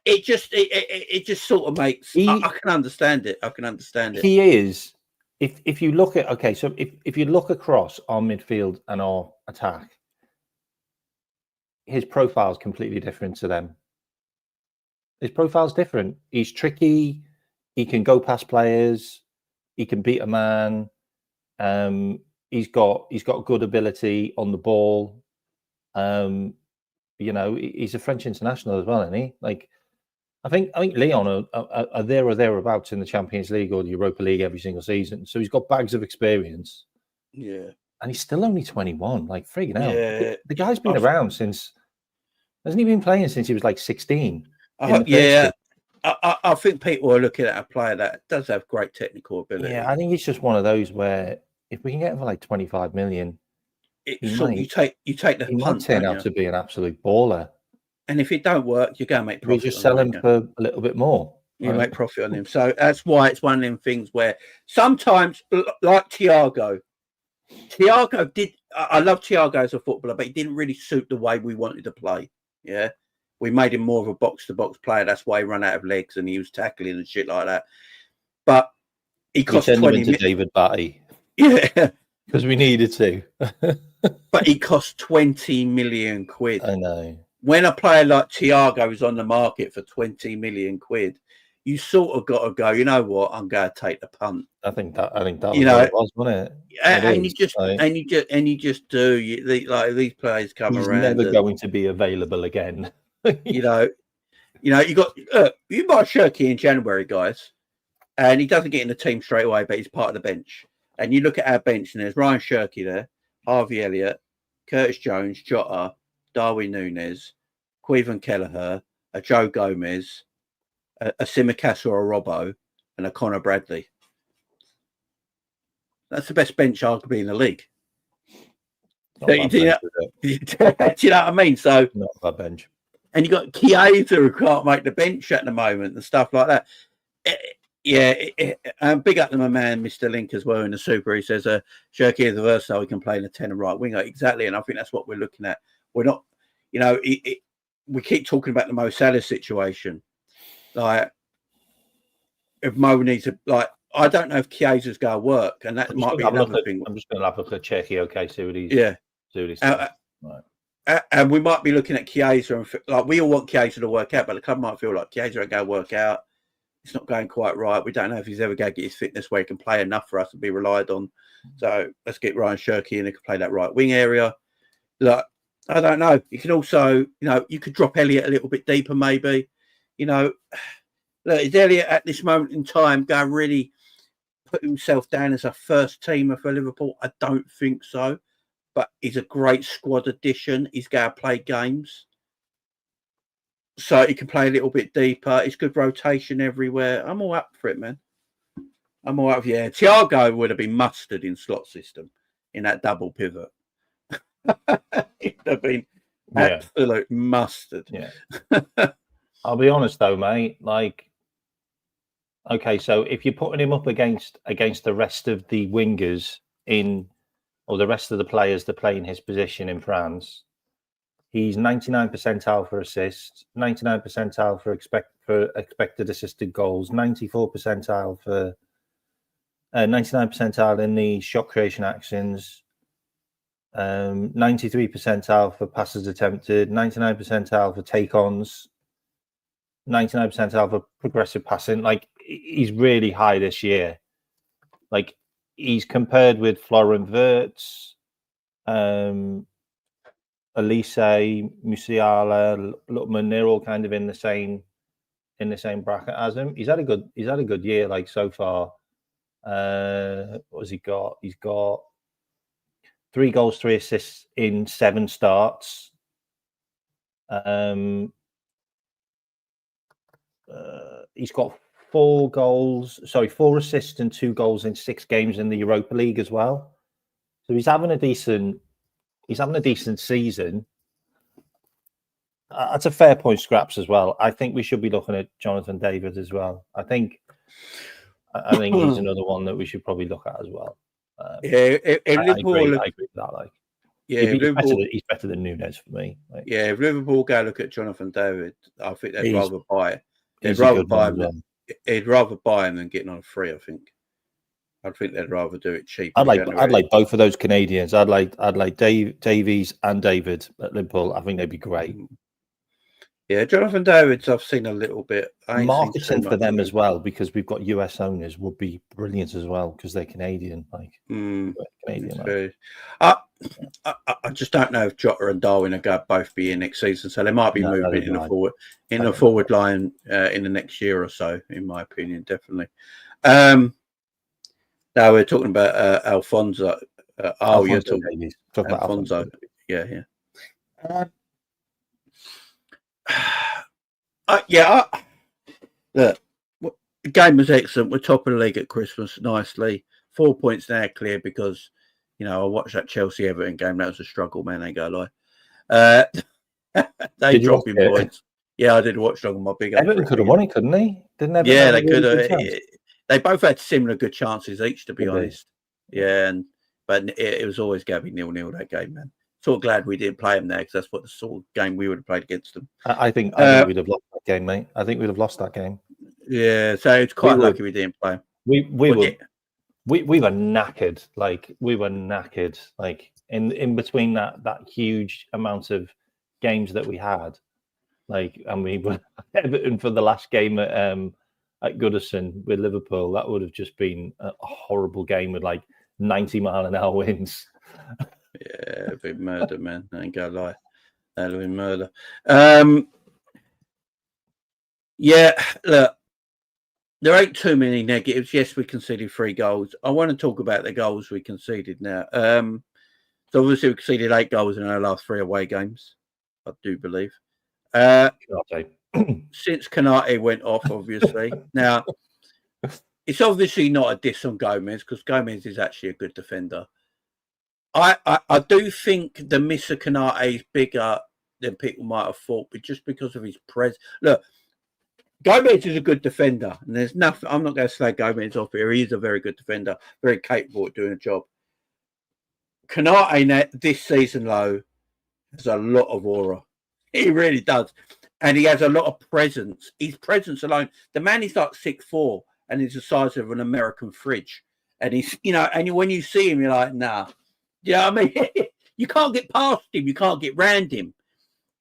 it just sort of makes. I can understand it. He is. If you look at if you look across our midfield and our attack, his profile is completely different to them. His profile's different. He's tricky. He can go past players. He can beat a man. He's got good ability on the ball. You know, he's a French international as well, isn't he? Like, I think Lyon are there or thereabouts in the Champions League or the Europa League every single season. So he's got bags of experience. Yeah, and he's still only 21. Like, freaking hell, yeah. The guy's been around since. Hasn't he been playing since he was like 16? Yeah. I think people are looking at a player that does have great technical ability. Yeah, I think it's just one of those where if we can get him for like 25 million, you take the he punt, might turn out to be an absolute baller. And if it don't work, you're going to make profit. We just sell him for a little bit more. You make profit on him. So that's why it's one of them things where sometimes, like Thiago did. I love Thiago as a footballer, but he didn't really suit the way we wanted to play. Yeah. We made him more of a box-to-box player. That's why he ran out of legs and he was tackling and shit like that. But he cost 20 million. David Batty. Yeah. Because we needed to. But he cost 20 million quid. I know. When a player like Thiago is on the market for 20 million quid, you sort of got to go, you know what, I'm going to take the punt. I think that was what it was, wasn't it? And you just do. These players come He's around. Never going to be available again. you got you buy Shirky in January, guys, and he doesn't get in the team straight away, but he's part of the bench. And you look at our bench, and there's Ryan Shirky there, Harvey Elliott, Curtis Jones, Jota, Darwin Núñez, Queven Kelleher, a Joe Gomez, a Tsimikas or a Robbo, and a Connor Bradley. That's the best bench arguably in the league. Do you know what I mean? So not a bad bench. And you got Chiesa who can't make the bench at the moment and stuff like that. Big up to my man, Mr. Link, as well in the Super. He says, Shirky is a versatile, he can play in a 10 and right winger. Exactly. And I think that's what we're looking at. We're not, we keep talking about the Mo Salah situation. Like, if Mo needs to, I don't know if Chiesa's going to work. And that might be another thing. I'm just going to have a look at Czechia, okay, see what he's right. And we might be looking at Chiesa, and we all want Chiesa to work out, but the club might feel like Chiesa ain't going to work out. It's not going quite right. We don't know if he's ever going to get his fitness where he can play enough for us to be relied on. So let's get Ryan Shirky in, who can play that right wing area. I don't know. You could also, you could drop Elliott a little bit deeper, maybe. Is Elliott at this moment in time going to really put himself down as a first teamer for Liverpool? I don't think so. But he's a great squad addition. He's going to play games. So he can play a little bit deeper. It's good rotation everywhere. I'm all up for it, man. I'm all up. Yeah, Thiago would have been mustard in Slot system in that double pivot. It would have been absolute mustard. Yeah. I'll be honest though, mate. Okay, so if you're putting him up against the rest of the wingers or the rest of the players that play in his position in France, he's 99 percentile for assists, 99 percentile for expected assisted goals, 94 percentile for 99 percentile in the shot creation actions, 93 percentile for passes attempted, 99 percentile for take-ons, 99 percentile for progressive passing. He's really high this year. He's compared with Florent Wirtz, Elise, Musiala, Lutman. They're all kind of in the same bracket as him. He's had a good year so far. What has he got? He's got 3 goals, 3 assists in 7 starts. He's got 4 assists and 2 goals in 6 games in the Europa League as well. So he's having a decent season. That's a fair point, Scraps, as well. I think we should be looking at Jonathan David as well. I think he's another one that we should probably look at as well. If Liverpool, I agree with that. He's better than Núñez for me. If Liverpool go look at Jonathan David, I think they'd rather buy it. He'd rather buy him than getting on a free. I think they'd rather do it cheap. I'd like both of those Canadians. I'd like Davies and David at Liverpool. I think they'd be great. Yeah, Jonathan Davids, I've seen a little bit. Marketing for them as well, because we've got US owners, would be brilliant as well, because they're Canadian. Canadian. I just don't know if Jota and Darwin are going to both be in next season, so they might be moving in the forward line in the next year or so, in my opinion, definitely. Now we're talking about Alfonso. You're talking about Alfonso. Yeah. Look, the game was excellent. We're top of the league at Christmas, nicely. 4 points now clear because, I watched that Chelsea Everton game. That was a struggle, man. Ain't gonna lie. They dropping points. Yeah, I did watch on my big. Everton could have won it, couldn't they? Didn't Everton? Yeah, they could have. They both had similar good chances each, to be honest. Yeah, but it was always going to be 0-0 that game, man. So glad we didn't play them there, because that's what the sort of game we would have played against them. I think we'd have lost that game, mate. I think we'd have lost that game. Yeah, so it's quite lucky we didn't play. We were knackered. We were knackered. In between that huge amount of games that we had, and we were Everton for the last game at Goodison with Liverpool. That would have just been a horrible game with 90-mile-an-hour winds. Yeah, it'd be murder, man. I ain't gonna lie. That'll be murder. Yeah, look, there ain't too many negatives. Yes, we conceded 3 goals. I want to talk about the goals we conceded now. So obviously we conceded 8 goals in our last 3 away games, I do believe. Since Konate went off, obviously. Now, it's obviously not a diss on Gomez because Gomez is actually a good defender. I do think the miss of Konate is bigger than people might have thought, but just because of his presence. Look, Gomez is a good defender, and there's nothing. I'm not going to slag Gomez off here. He is a very good defender, very capable of doing a job. Konate this season, though, has a lot of aura. He really does. And he has a lot of presence. His presence alone, the man is like 6'4", and he's the size of an American fridge. And he's, and when you see him, you're like, nah. You know what I mean? You can't get past him. You can't get round him.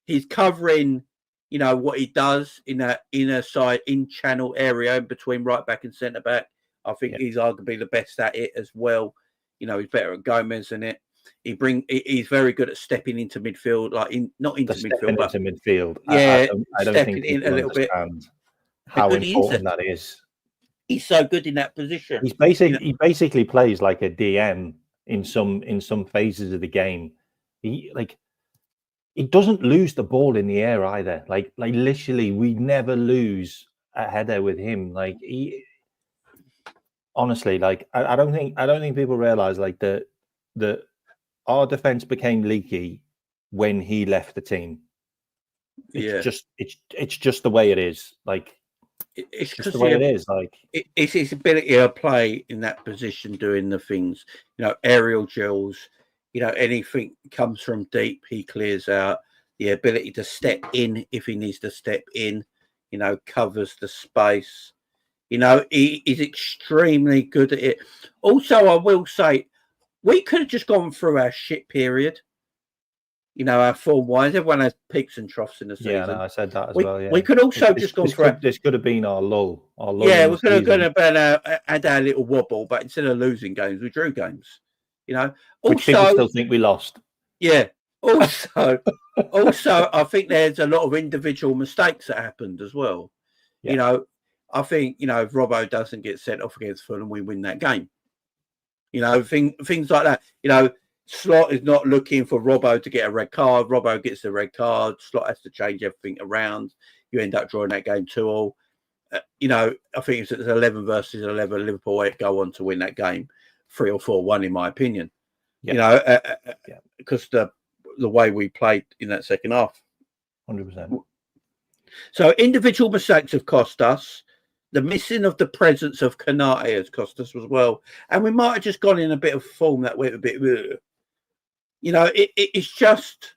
He's covering, what he does in that inner side, in channel area in between right back and centre back. I think he's arguably the best at it as well. He's better at Gomez than it. He's very good at stepping into midfield, not into midfield, but into midfield. Yeah, I don't stepping think in a little bit. How important that is. He's so good in that position. He basically plays like a DM in some phases of the game. He doesn't lose the ball in the air either. Like literally, we never lose a header with him. Honestly, I don't think people realize that our defense became leaky when he left the team. It's just the way it is. It's just the way it is. It's his ability to play in that position, doing the things. Aerial drills. Anything comes from deep, he clears out. The ability to step in if he needs to step in. Covers the space. He is extremely good at it. Also, I will say, we could have just gone through our shit period. Our form-wise. Everyone has peaks and troughs in the season. Yeah, no, I said that as well. Yeah, we could also just gone through. This could have been our lull. Yeah, we could have gone about had our little wobble, but instead of losing games, we drew games. Which people still think we lost. Yeah. Also, I think there's a lot of individual mistakes that happened as well. Yeah. I think if Robbo doesn't get sent off against Fulham, we win that game. Things like that. Slot is not looking for Robbo to get a red card. Robbo gets the red card. Slot has to change everything around. You end up drawing that game 2-2. I think it's 11 versus 11. Liverpool go on to win that game 3 or 4-1, in my opinion. Yeah. Because the way we played in that second half. 100%. So individual mistakes have cost us. The missing of the presence of Konate has cost us as well. And we might have just gone in a bit of form that went a bit... it's just...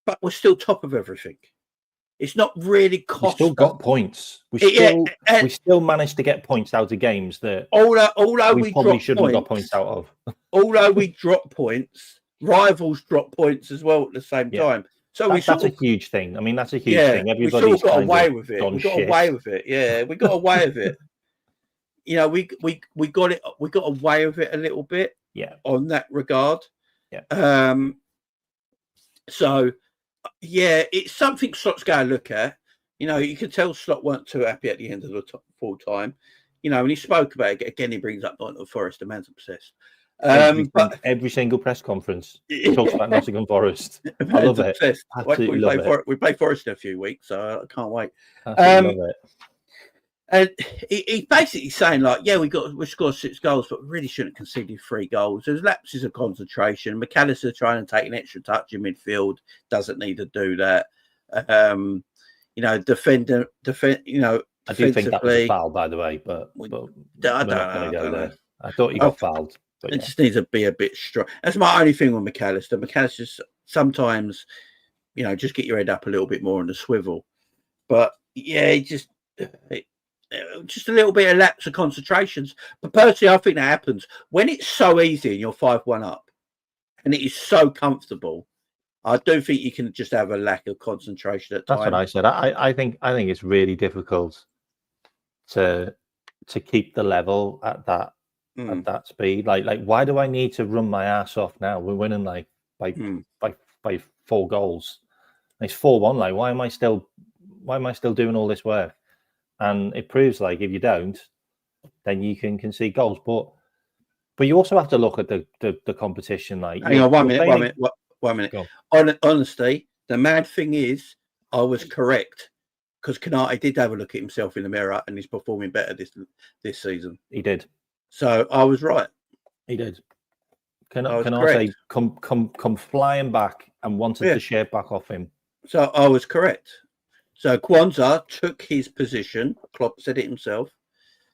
But we're still top of everything. It's not really cost. We still got points. We still managed to get points out of games that although we probably shouldn't have got points out of. Although we drop points, rivals drop points as well at the same time. So that's a huge thing. I mean, that's a huge thing. Everybody's we got away with it. We got away with it. Yeah, we got away with it. We got it. We got away with it a little bit. Yeah. On that regard. Yeah. So, it's something Slot's going to look at. You can tell Slot weren't too happy at the end of the full time. And he spoke about it again. He brings up Nottingham Forest. The man's obsessed. But every single press conference he talks about Nottingham Forest. I love it. We play Forest in a few weeks, so I can't wait. Love it. And he's basically saying we scored 6 goals, but we really shouldn't have conceded 3 goals. There's lapses of concentration. Mac Allister trying to take an extra touch in midfield, doesn't need to do that. Defend. I do think that was a foul, by the way, but I don't know. I thought he got fouled. But it just needs to be a bit strong. That's my only thing with Mac Allister. Mac Allister sometimes, just get your head up a little bit more on the swivel. But just a little bit of lapse of concentrations. But personally, I think that happens when it's so easy and you're 5-1 up, and it is so comfortable. I do think you can just have a lack of concentration at times. That's what I said. I think it's really difficult to keep the level at that. At that speed, like why do I need to run my ass off now? We're winning by 4 goals. It's 4-1. Why am I still doing all this work? And it proves if you don't, then you can concede goals. But you also have to look at the competition. Hang on, one minute. Honestly, The mad thing is, I was correct because Konate did have a look at himself in the mirror and he's performing better this season. He did. So I was right. He did. I Konate come flying back and wanted the shirt back off him. So I was correct. So Kwanzaa took his position. Klopp said it himself.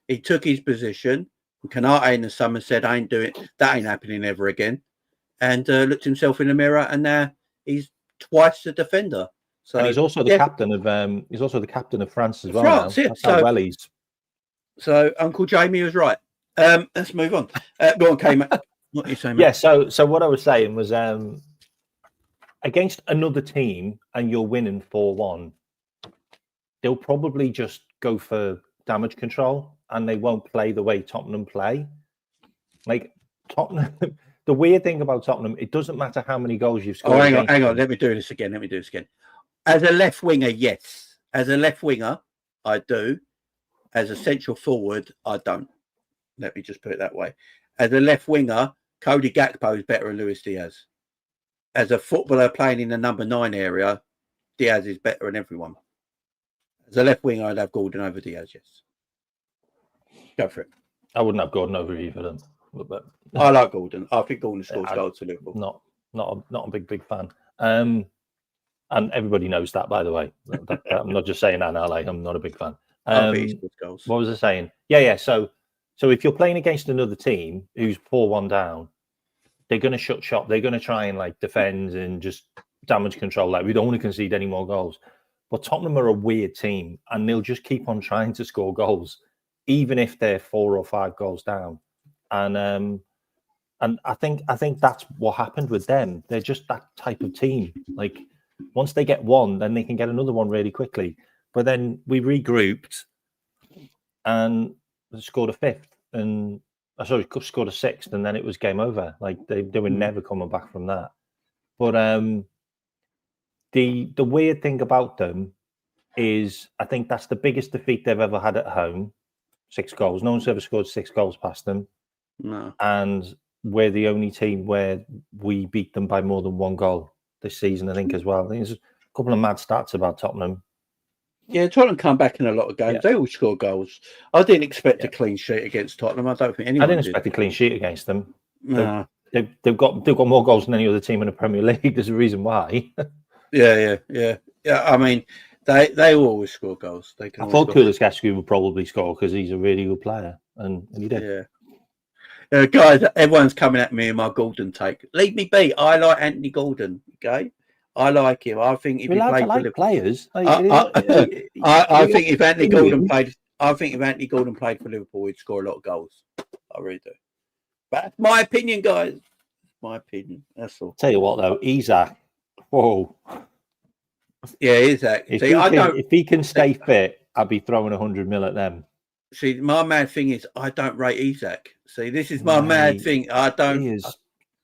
He took his position. Konate in the summer said, "I ain't doing it. That ain't happening ever again." And looked himself in the mirror, and now he's twice the defender. So and he's also the captain of He's also the captain of France as well. France, now. That's how well he's. So Uncle Jamie was right. Let's move on. Go on, K. What are you saying? Yeah. So what I was saying was, against another team, and you're winning 4-1, they'll probably just go for damage control, and they won't play the way Tottenham play. Like Tottenham. The weird thing about Tottenham, it doesn't matter how many goals you've scored. Oh, hang on. Let me do this again. As a left winger, yes. As a left winger, I do. As a central forward, I don't. Let me just put it that way. As a left winger, Cody Gakpo is better than Luis Díaz. As a footballer playing in the number 9 area, Díaz is better than everyone. As a left winger, I'd have Gordon over Díaz, yes. Go for it. I wouldn't have Gordon over either of them. But I like Gordon. I think Gordon scores goals for Liverpool. Not a big fan. And everybody knows that, by the way. I'm not just saying that now. Like, I'm not a big fan. Goals. What was I saying? Yeah. So if you're playing against another team who's 4-1 down, they're going to shut shop. They're going to try and like defend and just damage control. Like, we don't want to concede any more goals. But Tottenham are a weird team, and they'll just keep on trying to score goals, even if they're 4 or 5 goals down. And I think that's what happened with them. They're just that type of team. Like, once they get one, then they can get another one really quickly. But then we regrouped and scored a 5th, and scored a 6th, and then it was game over. Like, they were never coming back from that. But the weird thing about them is, I think that's the biggest defeat they've ever had at home. 6 goals. No one's ever scored 6 goals past them. No. And we're the only team where we beat them by more than 1 goal this season, I think, as well. I think there's a couple of mad stats about Tottenham. Yeah, Tottenham come back in a lot of games. Yeah. They all score goals. I didn't expect a clean sheet against Tottenham. I don't think anyone did. I didn't expect a clean sheet against them. No. They've got more goals than any other team in the Premier League. There's a reason why. Yeah. I mean, they always score goals. I thought Kulusevski would probably score because he's a really good player, and he did. Yeah. Guys, everyone's coming at me in my Gordon take. Leave me be. I like Anthony Gordon. Okay, I like him. I think if he played for players, I think if Anthony Gordon played, for Liverpool, he'd score a lot of goals. I really do. But that's my opinion, guys. My opinion. That's all. Tell you what, though, Isak. Whoa. Yeah, Isak. If he can stay fit, I'd be throwing 100 mil at them. See, my mad thing is I don't rate Isak. See, this is my mad thing. I don't. He is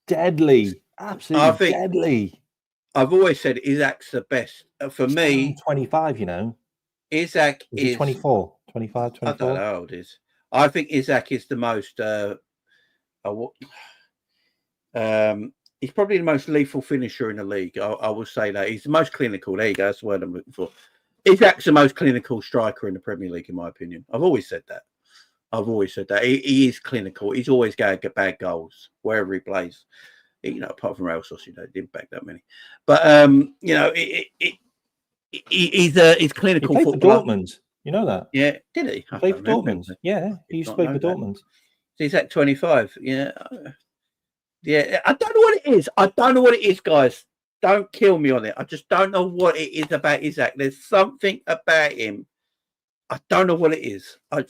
deadly. Absolutely deadly. I've always said Isak's the best. For me, 25, you know. Isak is 24, 25, 24. I don't know how old it is. I think Isak is the most. He's probably the most lethal finisher in the league. I will say that. He's the most clinical. There you go. That's the word I'm looking for. Isak's the most clinical striker in the Premier League, in my opinion. I've always said that. He is clinical. He's always going to get bad goals wherever he plays. Apart from Real Sociedad, he didn't back that many. But he's clinical. He played for Dortmund. You know that? Yeah, did he? Played for Dortmund. Yeah, he used to play for Dortmund. He's at 25. Yeah. I don't know what it is. Guys. Don't kill me on it. I just don't know what it is about Isak. There's something about him. I don't know what it is. I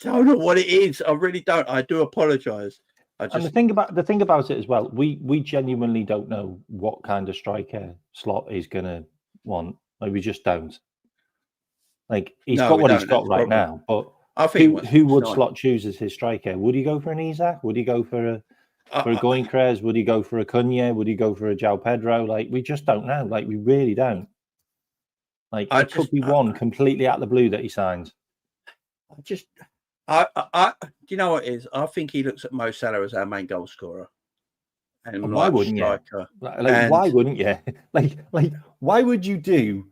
don't know what it is. I really don't. I do apologise. And the thing about it as well, we genuinely don't know what kind of striker Slot is gonna want. Like, we just don't. Like, he's got what he's got right now. But I think who would Slot choose as his striker? Would he go for an Isak? Would he go for a Goinkres? Would he go for a Cunha? Would he go for a João Pedro? Like, we just don't know. Like, we really don't. Like, it could be one completely out of the blue that he signs. Do you know what it is? I think he looks at Mo Salah as our main goal scorer. and why wouldn't striker. you? Like why wouldn't you? like why would you do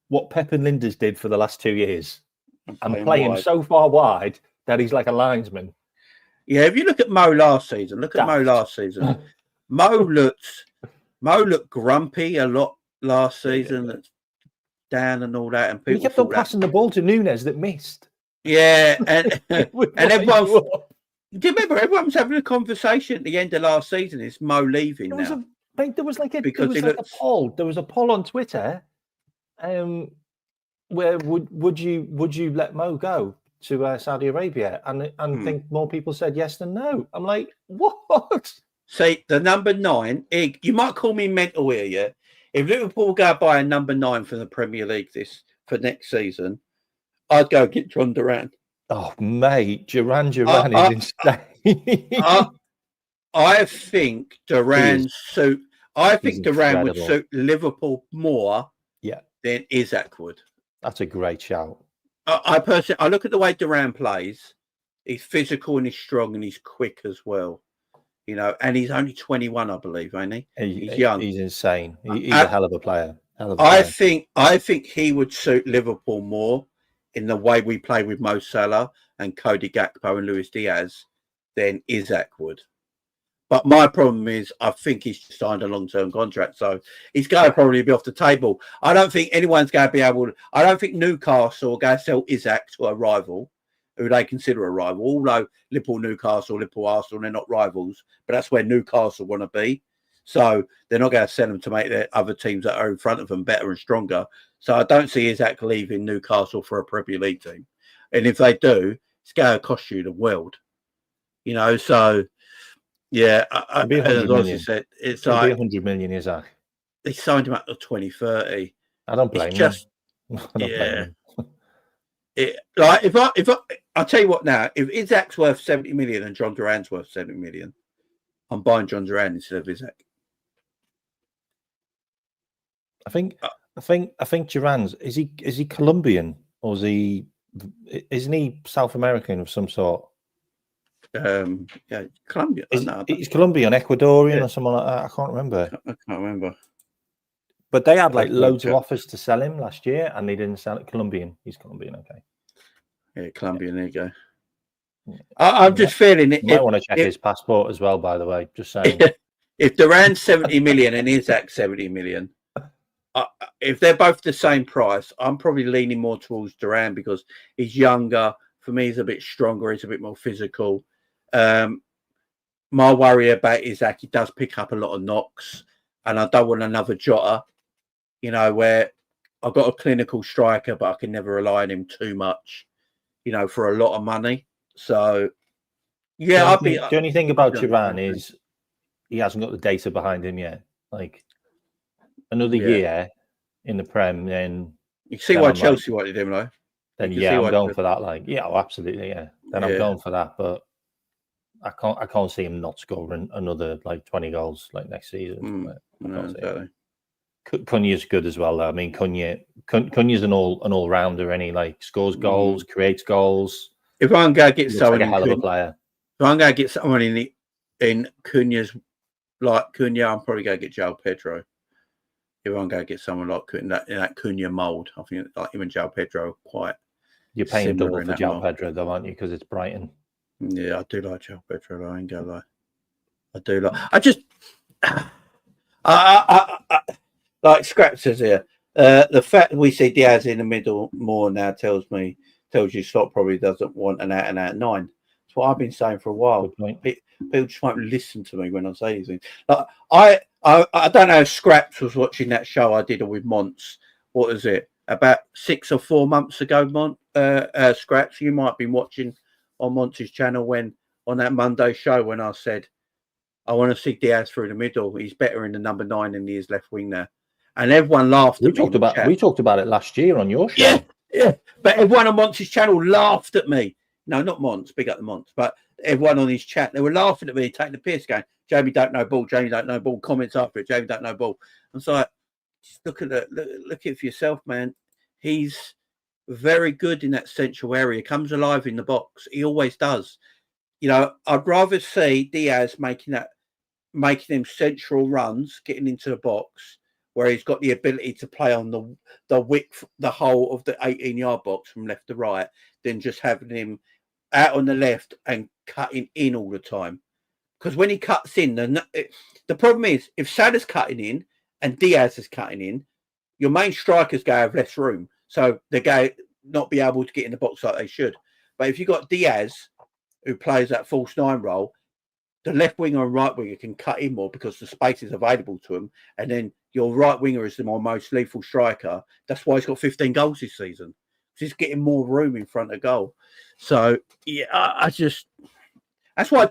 what Pep and Linders did for the last 2 years and play him so far wide that he's like a linesman? Yeah, if you look at Mo last season, Mo looked grumpy a lot last season. That's down and all that, and people he kept on passing the ball to Nunes that missed. Yeah, and everyone. Do you remember everyone was having a conversation at the end of last season? Is Mo leaving now? There was a poll on Twitter. Where would you let Mo go to Saudi Arabia? And I think more people said yes than no. I'm like, what? See, the number 9, you might call me mental here, yeah? If Liverpool go buy a number 9 from the Premier League for next season, I'd go get John Duran. Oh, mate, Duran is insane. I think Duran would suit Liverpool more than Isak would. That's a great shout. I look at the way Duran plays. He's physical and he's strong and he's quick as well. You know, and he's only 21, I believe, ain't he? He's young. He's insane. He's a hell of a player. I think he would suit Liverpool more in the way we play with Mo Salah and Cody Gakpo and Luis Díaz than Isak would. But my problem is I think he's signed a long-term contract, so he's going to probably be off the table. I don't think anyone's going to be able to... I don't think Newcastle are going to sell Isak to a rival who they consider a rival, although Liverpool, Newcastle, Liverpool, Arsenal, they're not rivals, but that's where Newcastle want to be. So they're not going to sell them to make their other teams that are in front of them better and stronger. So I don't see Isak leaving Newcastle for a Premier League team. And if they do, it's going to cost you the world. You know, so, yeah. It'll be 100 million. Said, it's It'll like... be 100 million, Isak. They signed him up to 2030. I don't blame him. I don't blame him. I'll tell you what now, if Isak's worth 70 million and John Duran's worth 70 million, I'm buying John Duran instead of Isak. I think Duran's is he Colombian or isn't he South American of some sort? Yeah, Colombian. He's Colombian, Ecuadorian or something like that. I can't remember. I can't remember. But they had like loads of offers to sell him last year, and they didn't sell it. Colombian, he's Colombian, okay. Yeah, Colombian. There you go. I'm just feeling it. You might want to check his passport as well, by the way. Just saying. If Duran's 70 million and Isak 70 million, if they're both the same price, I'm probably leaning more towards Duran because he's younger. For me, he's a bit stronger. He's a bit more physical. My worry about Isak, he does pick up a lot of knocks, and I don't want another Jota. You know, where I've got a clinical striker, but I can never rely on him too much. You know, for a lot of money. So, yeah, the only thing about Duran is he hasn't got the data behind him yet. Like another year in the Prem, then you see why Chelsea wanted him, though. Then I'm going for that. Like, absolutely, yeah. Then I'm going for that, but I can't see him not scoring another like 20 goals like next season. Exactly. Cunha's good as well. Though. I mean, Cunha's an all rounder. And he like scores goals, creates goals. If I'm going to get someone, like a hell of a player. If I'm going to get someone in Cunha's like Cunha, I'm probably going to get João Pedro. If I'm going to get someone like in that Cunha mould, I think like him and João Pedro are quite. You're paying double for João Pedro, though, aren't you? Because it's Brighton. Yeah, I do like João Pedro. Though, I ain't gonna lie. I do like. I just. Like Scrap says here, the fact that we see Díaz in the middle more now tells you Slot probably doesn't want an out-and-out 9. That's what I've been saying for a while. People just won't listen to me when I say these things. Like, I don't know if Scraps was watching that show I did with Monts. What is it? About 6 or 4 months ago, Scraps, you might have been watching on Monts' channel when on that Monday show when I said I want to see Díaz through the middle. He's better in the number 9 than he is left wing there. And everyone laughed at me. We talked about it last year on your show. Yeah. But everyone on Monts' channel laughed at me. No, not Monts, big up the Monts, but everyone on his chat, they were laughing at me, taking the piss, going, Jamie don't know ball, Jamie don't know ball. Comments after it, Jamie don't know ball. I'm so like, just look at it for yourself, man. He's very good in that central area. Comes alive in the box. He always does. You know, I'd rather see Díaz making that making him central runs, getting into the box, where he's got the ability to play on the width, the whole of the 18-yard box from left to right, than just having him out on the left and cutting in all the time. Because when he cuts in, the problem is if Salah's cutting in and Díaz is cutting in, your main strikers go have less room, so they go not be able to get in the box like they should. But if you've got Díaz, who plays that false nine role, the left winger and right winger can cut in more because the space is available to them. And then your right winger is the most lethal striker. That's why he's got 15 goals this season. He's getting more room in front of goal. So, yeah, that's why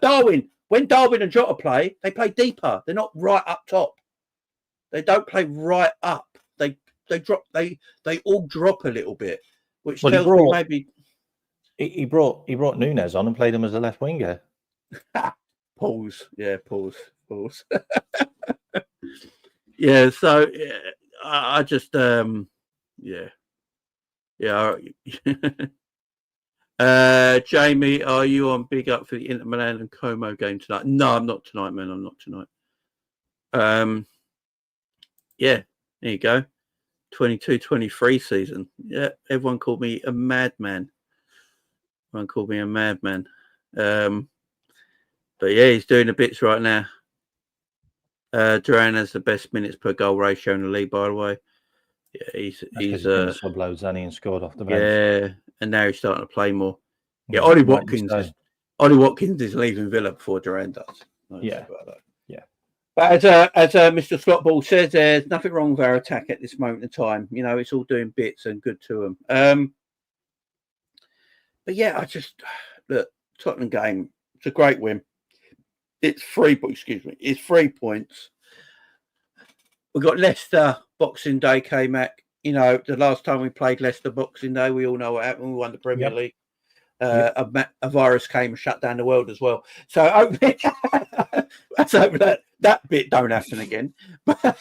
when Darwin and Jota play, they play deeper. They're not right up top. They don't play right up. They drop. They all drop a little bit, which tells me maybe he brought Núñez on and played him as a left winger. Pause. Yeah, pause. Yeah. So I just yeah. Jamie, are you on big up for the Inter Milan and Como game tonight? No, I'm not tonight, man. I'm not tonight. Yeah, there you go. 22-23 season. Yeah, everyone called me a madman. But yeah, he's doing the bits right now. Duran has the best minutes per goal ratio in the league, by the way. Yeah, he's sub loads and he scored off the bench. Yeah, and now he's starting to play more. Yeah, Ollie Watkins is leaving Villa before Duran does. Yeah. But as Mr. Slotball says, there's nothing wrong with our attack at this moment in time. You know, it's all doing bits and good to them. But yeah, look, Tottenham game. It's a great win. It's 3 points. We've got Leicester Boxing Day, K-Mac. You know, the last time we played Leicester Boxing Day, we all know what happened. We won the Premier League. A virus came and shut down the world as well. So let's hope that bit don't happen again. But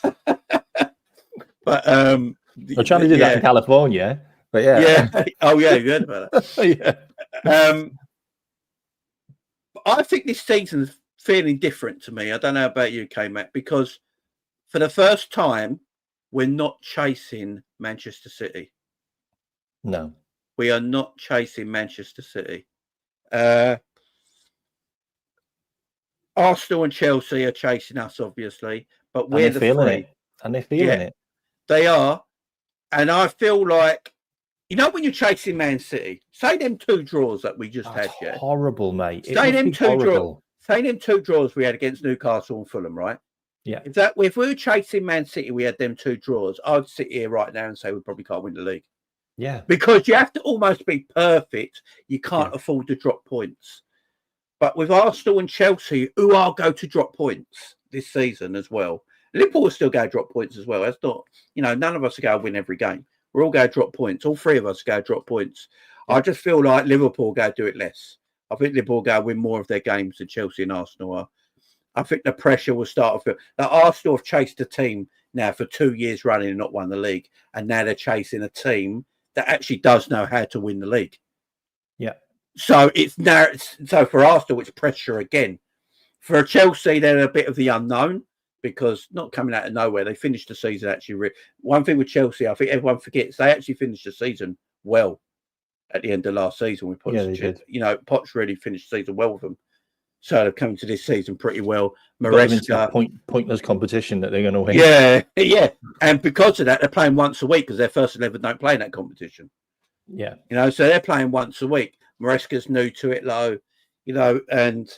we're trying to do that in California. But yeah. Oh yeah, you heard about that. Yeah. I think this season's feeling different to me. I don't know about you, K-Mac, because for the first time, we're not chasing Manchester City. No. We are not chasing Manchester City. Arsenal and Chelsea are chasing us, obviously, but we're the three. And they're feeling it. They are. And I feel like, you know, when you're chasing Man City, say them 2 draws that we just had. Yeah, horrible, mate. Say them 2 draws. Say them 2 draws we had against Newcastle and Fulham, right? Yeah. If we were chasing Man City, we had them 2 draws, I'd sit here right now and say we probably can't win the league. Yeah. Because you have to almost be perfect. You can't afford to drop points. But with Arsenal and Chelsea, who are going to drop points this season as well, Liverpool will still go drop points as well. That's not, you know, none of us are going to win every game. We're all going to drop points. All 3 of us are going to drop points. Yeah. I just feel like Liverpool are going to do it less. I think Liverpool are going to win more of their games than Chelsea and Arsenal are. I think the pressure will start to feel. Like Arsenal have chased a team now for 2 years running and not won the league. And now they're chasing a team that actually does know how to win the league. Yeah. So it's now. So for Arsenal, it's pressure again. For Chelsea, they're a bit of the unknown because not coming out of nowhere. They finished the season actually. One thing with Chelsea, I think everyone forgets, they actually finished the season well at the end of last season. With Poch, they did. You know, Poch really finished the season well with them. So they're coming to this season pretty well. Maresca, pointless competition that they're going to win. Yeah. And because of that, they're playing once a week because their first 11 don't play in that competition. Yeah. You know, so they're playing once a week. Maresca's new to it, you know, and,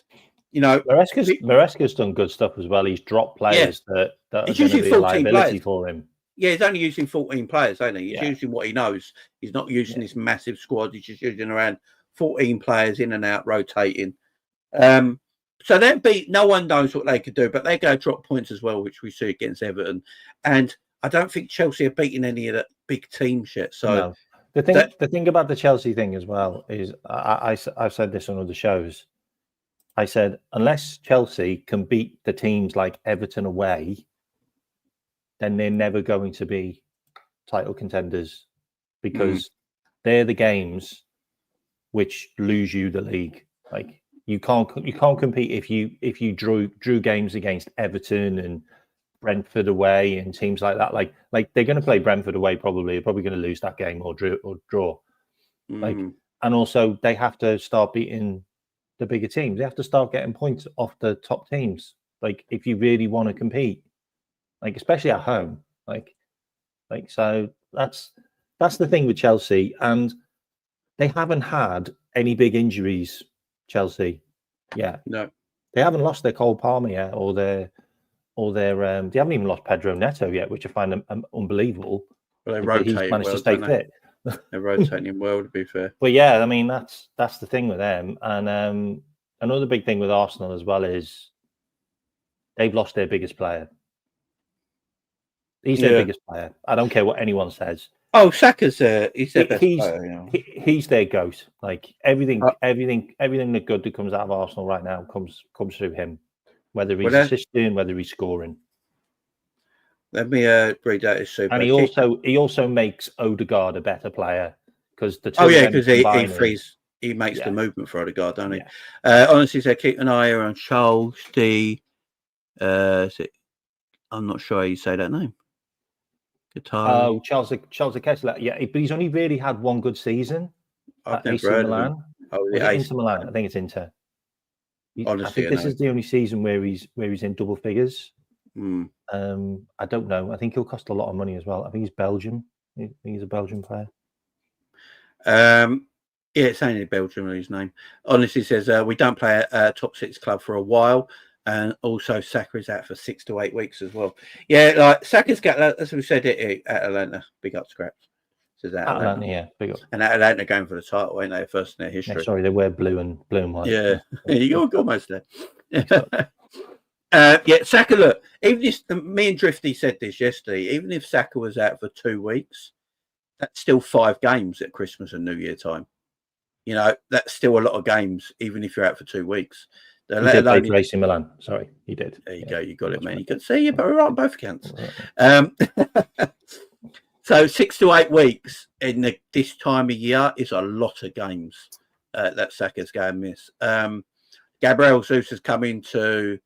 you know. Maresca's done good stuff as well. He's dropped players that are going to be a liability for him. Yeah, he's only using 14 players, ain't he? He's using what he knows. He's not using this massive squad. He's just using around 14 players in and out, rotating. So they're no one knows what they could do, but they go drop points as well, which we see against Everton. And I don't think Chelsea are beating any of the big teams yet. So no. The thing about the Chelsea thing as well is I've said this on other shows. I said, unless Chelsea can beat the teams like Everton away, then they're never going to be title contenders because they're the games which lose you the league. Like You can't compete if you drew games against Everton and Brentford away and teams like that. Like they're going to play Brentford away probably. They're probably going to lose that game or draw. Like, and also they have to start beating the bigger teams. They have to start getting points off the top teams. Like if you really want to compete, like especially at home, like so that's the thing with Chelsea, and they haven't had any big injuries. Chelsea, yeah, no, they haven't lost their Cole Palmer yet, or their they haven't even lost Pedro Neto yet, which I find unbelievable. Well, they rotate. He's managed to stay fit. They're rotating well, to be fair. But yeah, I mean that's the thing with them, and another big thing with Arsenal as well is they've lost their biggest player. He's their biggest player. I don't care what anyone says. Oh, Saka's he's their best player. You know? He's their goat. Like everything that good that comes out of Arsenal right now comes through him. Whether he's assisting, whether he's scoring. Let me read out his super. And he also makes Odegaard a better player because the two. Oh yeah, because he makes the movement for Odegaard, don't he? Yeah. Honestly, said keep an eye on Charles D. I'm not sure how you say that name. Guitar. Oh, Charles Kessler. Yeah, but he's only really had one good season at AC Milan. Oh, Inter Milan. I think it's Inter. Honestly, I think this is the only season where he's in double figures. I don't know. I think he'll cost a lot of money as well. I think he's Belgium. He's a Belgian player. Yeah, it's only Belgium in his name. Honestly, says we don't play a top six club for a while. And also, Saka is out for 6 to 8 weeks as well. Yeah, like Saka's got, as we said, at Atlanta, big up scraps. Says Atlanta, yeah, big up. And Atlanta going for the title, ain't they? First in their history. Yeah, sorry, they wear blue and white. Yeah, you're almost there. Yeah, Saka. Look, even if me and Drifty said this yesterday, even if Saka was out for 2 weeks, that's still 5 games at Christmas and New Year time. You know, that's still a lot of games, even if you're out for 2 weeks. He did play for AC Milan. Sorry, he did. There you go. You got it, man. You can see you, but we're on both accounts. So 6 to 8 weeks in this time of year is a lot of games that Saka's going to miss. Gabriel Jesus has come into,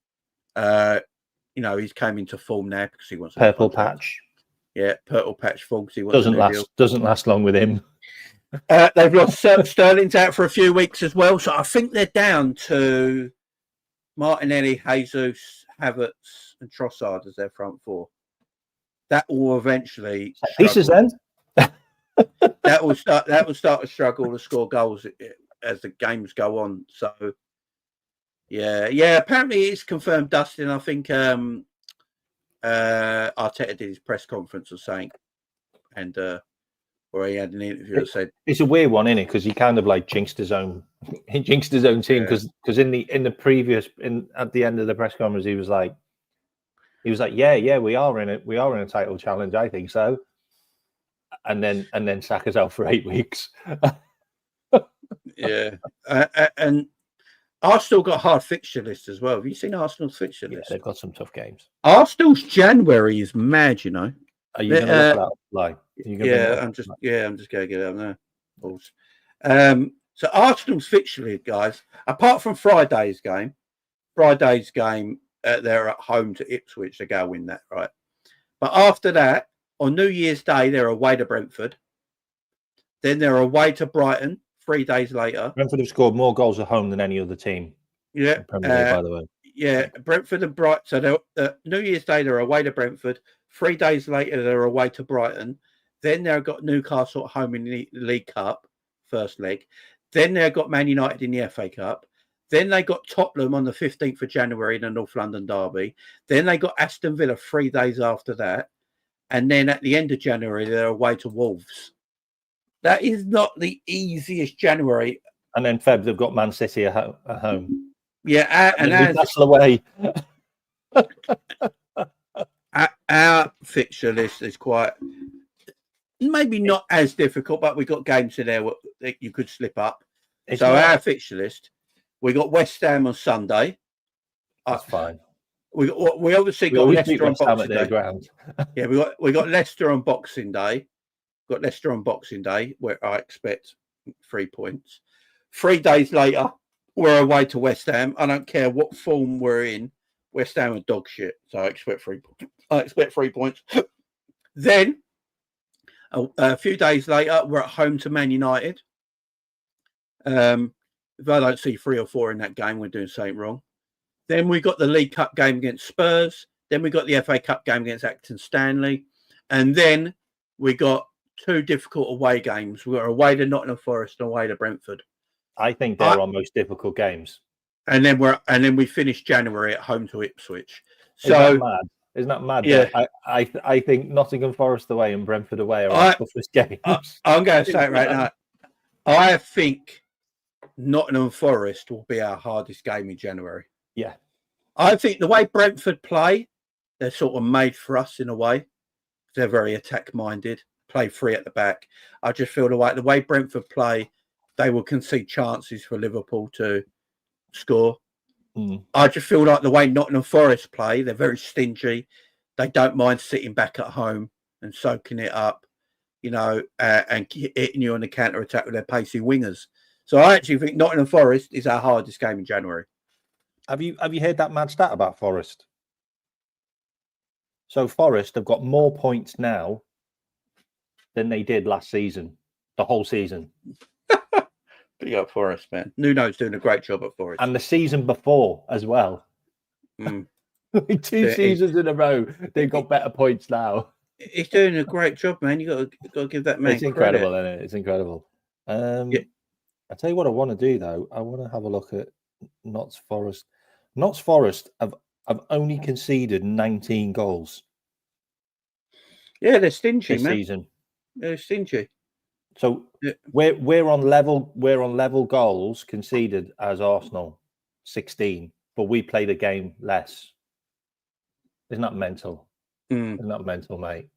he's come into form now because he wants purple patch. Yeah, purple patch form because he wants doesn't last long with him. They've lost Sterling's out for a few weeks as well, so I think they're down to Martinelli, Jesus, Havertz, and Trossard as their front four. That will eventually pieces then. that will start to struggle to score goals as the games go on. So yeah. Apparently it's confirmed. Dustin, I think Arteta did his press conference or something, and where he had an interview that said it's a weird one, isn't it? Because he kind of like jinxed his own team because in the previous at the end of the press conference he was like yeah we are in a title challenge, I think so, and then Saka's out for 8 weeks. And Arsenal got a hard fixture list as well. Have you seen Arsenal's fixture list? They've got some tough games. Arsenal's January is mad, you know. Are you going to look that I'm just going to get it up there. So Arsenal's fixture league, guys, apart from Friday's game, they're at home to Ipswich. They go win that, right? But after that, on New Year's Day, they're away to Brentford. Then they're away to Brighton 3 days later. Brentford have scored more goals at home than any other team. Yeah, by the way. Yeah, Brentford and Brighton. So New Year's Day, they're away to Brentford. 3 days later, they're away to Brighton. Then they've got Newcastle at home in the League Cup, first leg. Then they've got Man United in the FA Cup. Then they got Tottenham on the 15th of January in the North London Derby. Then they got Aston Villa 3 days after that. And then at the end of January, they're away to Wolves. That is not the easiest January. And then Feb, they've got Man City at home. Yeah, and that's the way. Our fixture list is quite, maybe not as difficult, but we've got games in there that you could slip up. Our fixture list, we got West Ham on Sunday. That's fine. We obviously got Leicester on Boxing Day. Ground. Yeah, we got Leicester on Boxing Day. Where I expect 3 points. 3 days later, we're away to West Ham. I don't care what form we're in. West Ham are dog shit, so I expect 3 points. Then, a few days later, we're at home to Man United. If I don't see 3 or 4 in that game, we're doing something wrong. Then we got the League Cup game against Spurs. Then we got the FA Cup game against Acton Stanley. And then we got 2 difficult away games. We got away to Nottingham Forest and away to Brentford. I think they're our most difficult games. And then we finished January at home to Ipswich. So Isn't that mad? Yeah. I think Nottingham Forest away and Brentford away are our toughest games. I'm going to say it right now. I think Nottingham Forest will be our hardest game in January. Yeah. I think the way Brentford play, they're sort of made for us in a way. They're very attack-minded, play free at the back. I just feel the way Brentford play, they will concede chances for Liverpool to score. I just feel like the way Nottingham Forest play, they're very stingy. They don't mind sitting back at home and soaking it up, and hitting you on the counter-attack with their pacey wingers. So I actually think Nottingham Forest is our hardest game in January. Have you heard that mad stat about Forest? So Forest have got more points now than they did last season, the whole season. Big up Forest, man. Nuno's doing a great job at Forest. And the season before as well. 2 seasons in a row, they've got better points now. He's doing a great job, man. You got to give that man It's incredible, isn't it? It's incredible. I'll tell you what I want to do, though. I want to have a look at Notts Forest. Notts Forest have only conceded 19 goals. Yeah, they're stingy, this man. Season. They're stingy. So we're on level goals conceded as Arsenal, 16, but we played a game less. Isn't that mental? Isn't that mental, mate?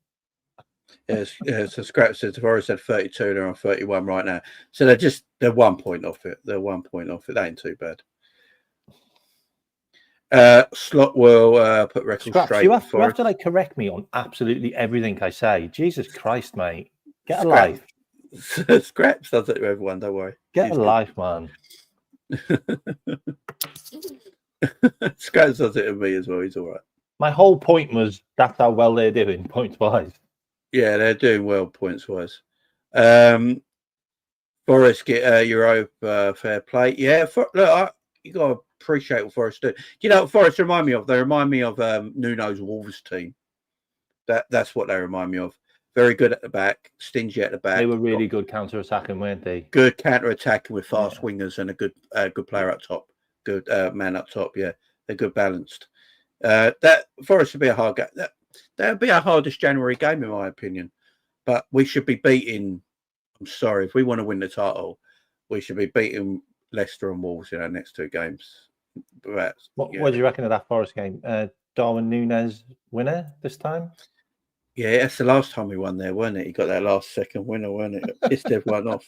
Yes. So Scrap says Forest had 32, they're on 31 right now. So they're 1 point off it. They're 1 point off it. That ain't too bad. Slot will put records straight. You have to correct me on absolutely everything I say. Jesus Christ, mate. Get a life. Scraps does it to everyone, don't worry. Get a life, man. Scraps does it to me as well. He's all right. My whole point was that's how well they're doing, points wise. Yeah, they're doing well, points wise. Forest get Europa fair play. Yeah, you got to appreciate what Forest do. You know what Forest remind me of? They remind me of Nuno's Wolves team. That's what they remind me of. Very good at the back, stingy at the back. They were really good counter-attacking, weren't they? Good counter-attacking with fast wingers and a good player up top. Good man up top, yeah. They're good balanced. That Forest would be a hard game. That would be our hardest January game, in my opinion. But we should be beating, I'm sorry, if we want to win the title, we should be beating Leicester and Wolves in our next 2 games. What do you reckon of that Forest game? Darwin Núñez winner this time? Yeah, that's the last time we won there, wasn't it? He got that last second winner, wasn't it? Pissed everyone off.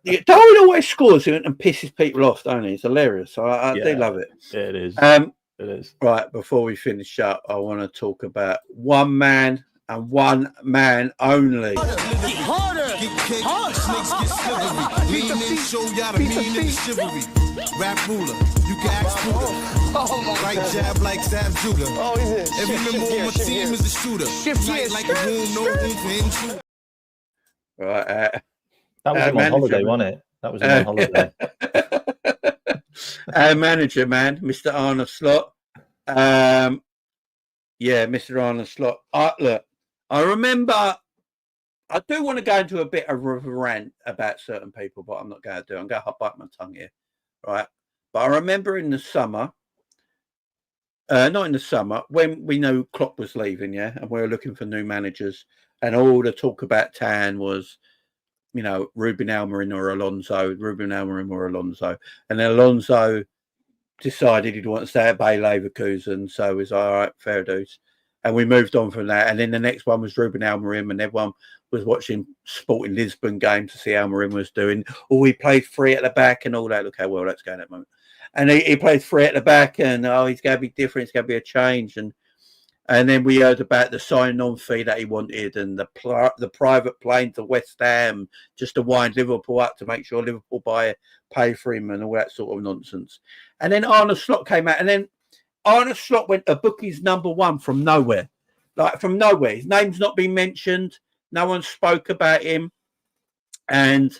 Yeah, Darwin always scores and pisses people off, don't he? It's hilarious. I do love it. Yeah, it is. It is. Right, before we finish up, I want to talk about one man and one man only. Harder! Snakes get slithery. Lean in, show y'all the meaning of chivalry. Rap ruler, you can ask Buddha. Right jab like Sam Judah. Every member on my team is a shooter. Tight like a room, no room for intruder. Right, that was him on holiday, wasn't it? That was him on holiday. Our manager, man, Mr. Arne Slot. Mr. Arne Slot. Look, I remember. I do want to go into a bit of a rant about certain people, but I'm not going to do it. I'm going to bite my tongue here, right? But I remember in the summer, not in the summer, when we knew Klopp was leaving, and we were looking for new managers, and all the talk about Tan was, Ruben Amorim or Alonso, and then Alonso decided he'd want to stay at Bayer Leverkusen, so it was all right, fair dues. And we moved on from that. And then the next one was Ruben Amorim, and everyone was watching Sporting Lisbon game to see how Amorim was doing. Oh, he played 3 at the back and all that. Look how well that's going at the moment. And he played 3 at the back, and he's going to be different. It's going to be a change. And And then we heard about the sign-on fee that he wanted and the private plane to West Ham just to wind Liverpool up to make sure Liverpool pay for him and all that sort of nonsense. And then Arne Slot came out, and then Arne Slot went a bookie's number one from nowhere. Like, from nowhere. His name's not been mentioned. No one spoke about him. And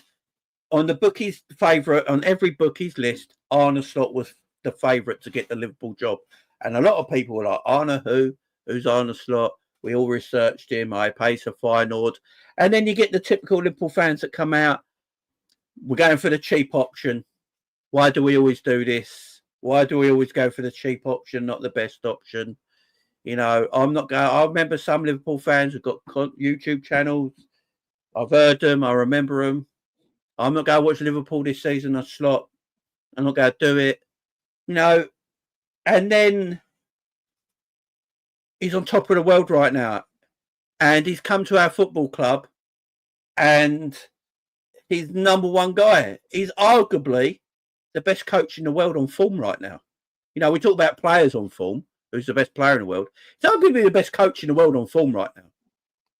on the bookies' favourite, on every bookie's list, Arne Slot was the favourite to get the Liverpool job. And a lot of people were like, Arne who? Who's Arne Slot? We all researched him. I paid for Feyenoord. And then you get the typical Liverpool fans that come out. We're going for the cheap option. Why do we always do this? Why do we always go for the cheap option, not the best option? You know, I'm not going. I remember some Liverpool fans who've got YouTube channels. I've heard them. I remember them. I'm not going to watch Liverpool this season on Slot. I'm not going to do it. You know, and then he's on top of the world right now. And he's come to our football club and he's number one guy. He's arguably the best coach in the world on form right now. You know, we talk about players on form. Who's the best player in the world? He's arguably the best coach in the world on form right now.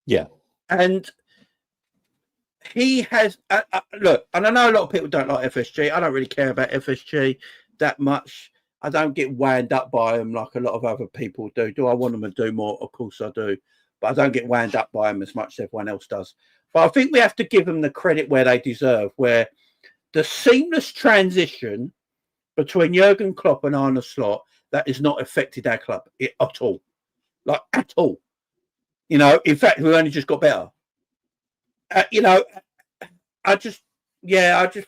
Yeah. And he has, look, and I know a lot of people don't like FSG. I don't really care about FSG that much. I don't get wound up by them like a lot of other people do. Do I want them to do more? Of course I do. But I don't get wound up by them as much as everyone else does. But I think we have to give them the credit where they deserve, where the seamless transition between Jurgen Klopp and Arne Slot, that has not affected our club at all. Like, at all. You know, in fact, we've only just got better. You know, I just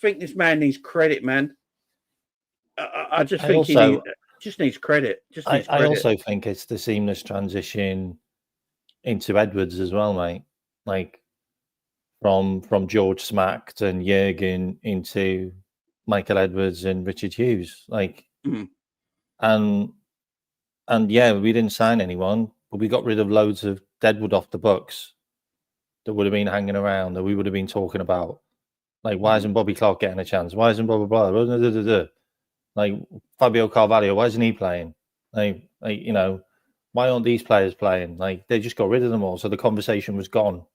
think this man needs credit, man. I just think he just needs credit. I also think it's the seamless transition into Edwards as well, mate. Like, from George Smack and Jurgen into Michael Edwards and Richard Hughes. Like, and yeah, we didn't sign anyone, but we got rid of loads of deadwood off the books that would have been hanging around, that we would have been talking about. Like, why isn't Bobby Clark getting a chance? Why isn't blah, blah, blah, blah, blah, blah, blah. Like, Fabio Carvalho, why isn't he playing? Like, you know, why aren't these players playing? Like, they just got rid of them all. So the conversation was gone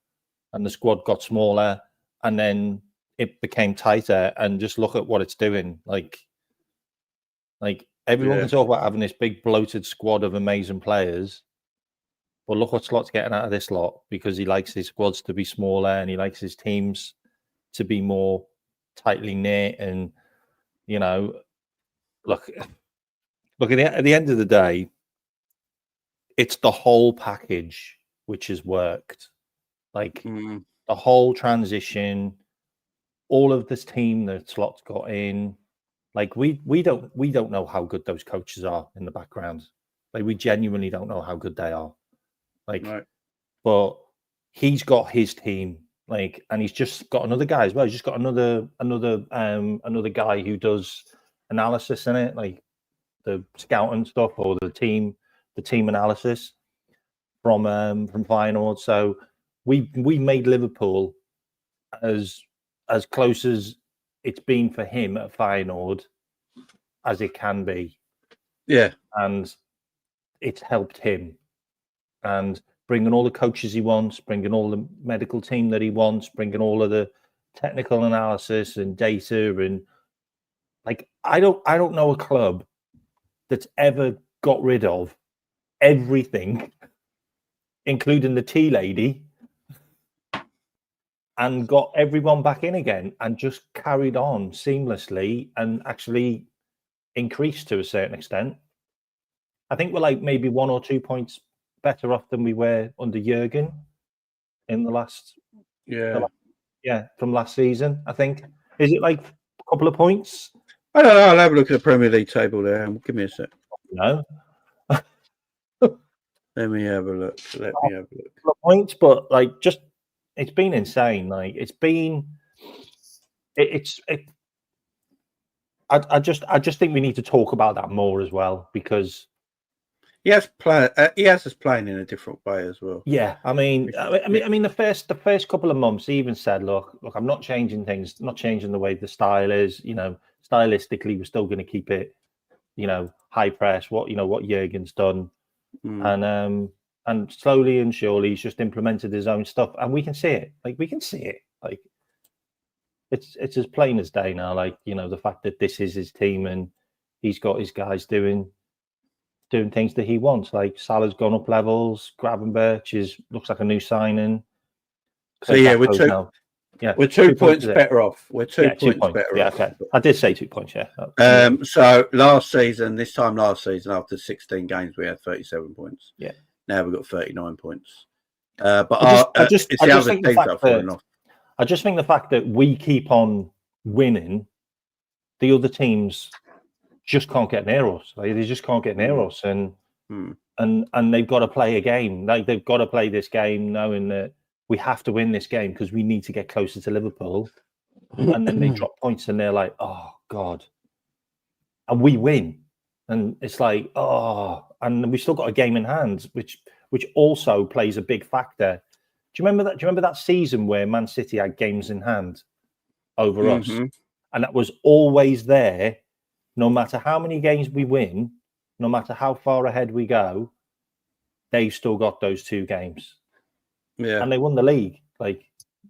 and the squad got smaller and then it became tighter, and just look at what it's doing. Like everyone can talk about having this big bloated squad of amazing players, but look what Slot's getting out of this lot, because he likes his squads to be smaller and he likes his teams to be more tightly knit. And, you know, look at the end of the day, it's the whole package which has worked. Like the whole transition, all of this team that Slot's got in. Like, we don't know how good those coaches are in the background. Like, we genuinely don't know how good they are. Like, right. But he's got his team. Like, and he's just got another guy as well. He's just got another guy who does analysis in it, like the scouting stuff or the team analysis from Feyenoord. So we made Liverpool as close as it's been for him at Feyenoord as it can be. Yeah. And it's helped him. And bringing all the coaches he wants, bringing all the medical team that he wants, bringing all of the technical analysis and data. And like, I don't know a club that's ever got rid of everything, including the tea lady, and got everyone back in again and just carried on seamlessly and actually increased to a certain extent. I think we're like maybe 1 or 2 points better off than we were under Jurgen in the last, from last season, I think. Is it like a couple of points? I don't know. I'll have a look at the Premier League table there. Give me a sec. No. Let me have a look. A couple of points, but like, just, it's been insane. Like, I just think we need to talk about that more as well, because he has us playing in a different way as well. Yeah, I mean, the first couple of months, he even said, "Look, I'm not changing things, not changing the way the style is. You know, stylistically, we're still going to keep it, you know, high press. What Jurgen's done, And slowly and surely he's just implemented his own stuff, and we can see it. Like it's as plain as day now. Like, you know, the fact that this is his team and he's got his guys doing things that he wants. Like Salah's gone up levels. Gravenberch looks like a new signing. So yeah, we're 2 points better off. We're 2 points better off. Okay. I did say 2 points, yeah. So this time last season, after 16 games, we had 37 points. Yeah. Now we've got 39 points. I just think the fact that we keep on winning, the other teams just can't get near us. Like, they just can't get near us, and they've got to play a game. Like, they've got to play this game knowing that we have to win this game because we need to get closer to Liverpool. And then they drop points and they're like, oh God. And we win. And it's like, oh, and we still got a game in hand, which also plays a big factor. Do you remember that season where Man City had games in hand over us? And that was always there, no matter how many games we win, no matter how far ahead we go, they've still got those 2 games. Yeah. And they won the league. Like,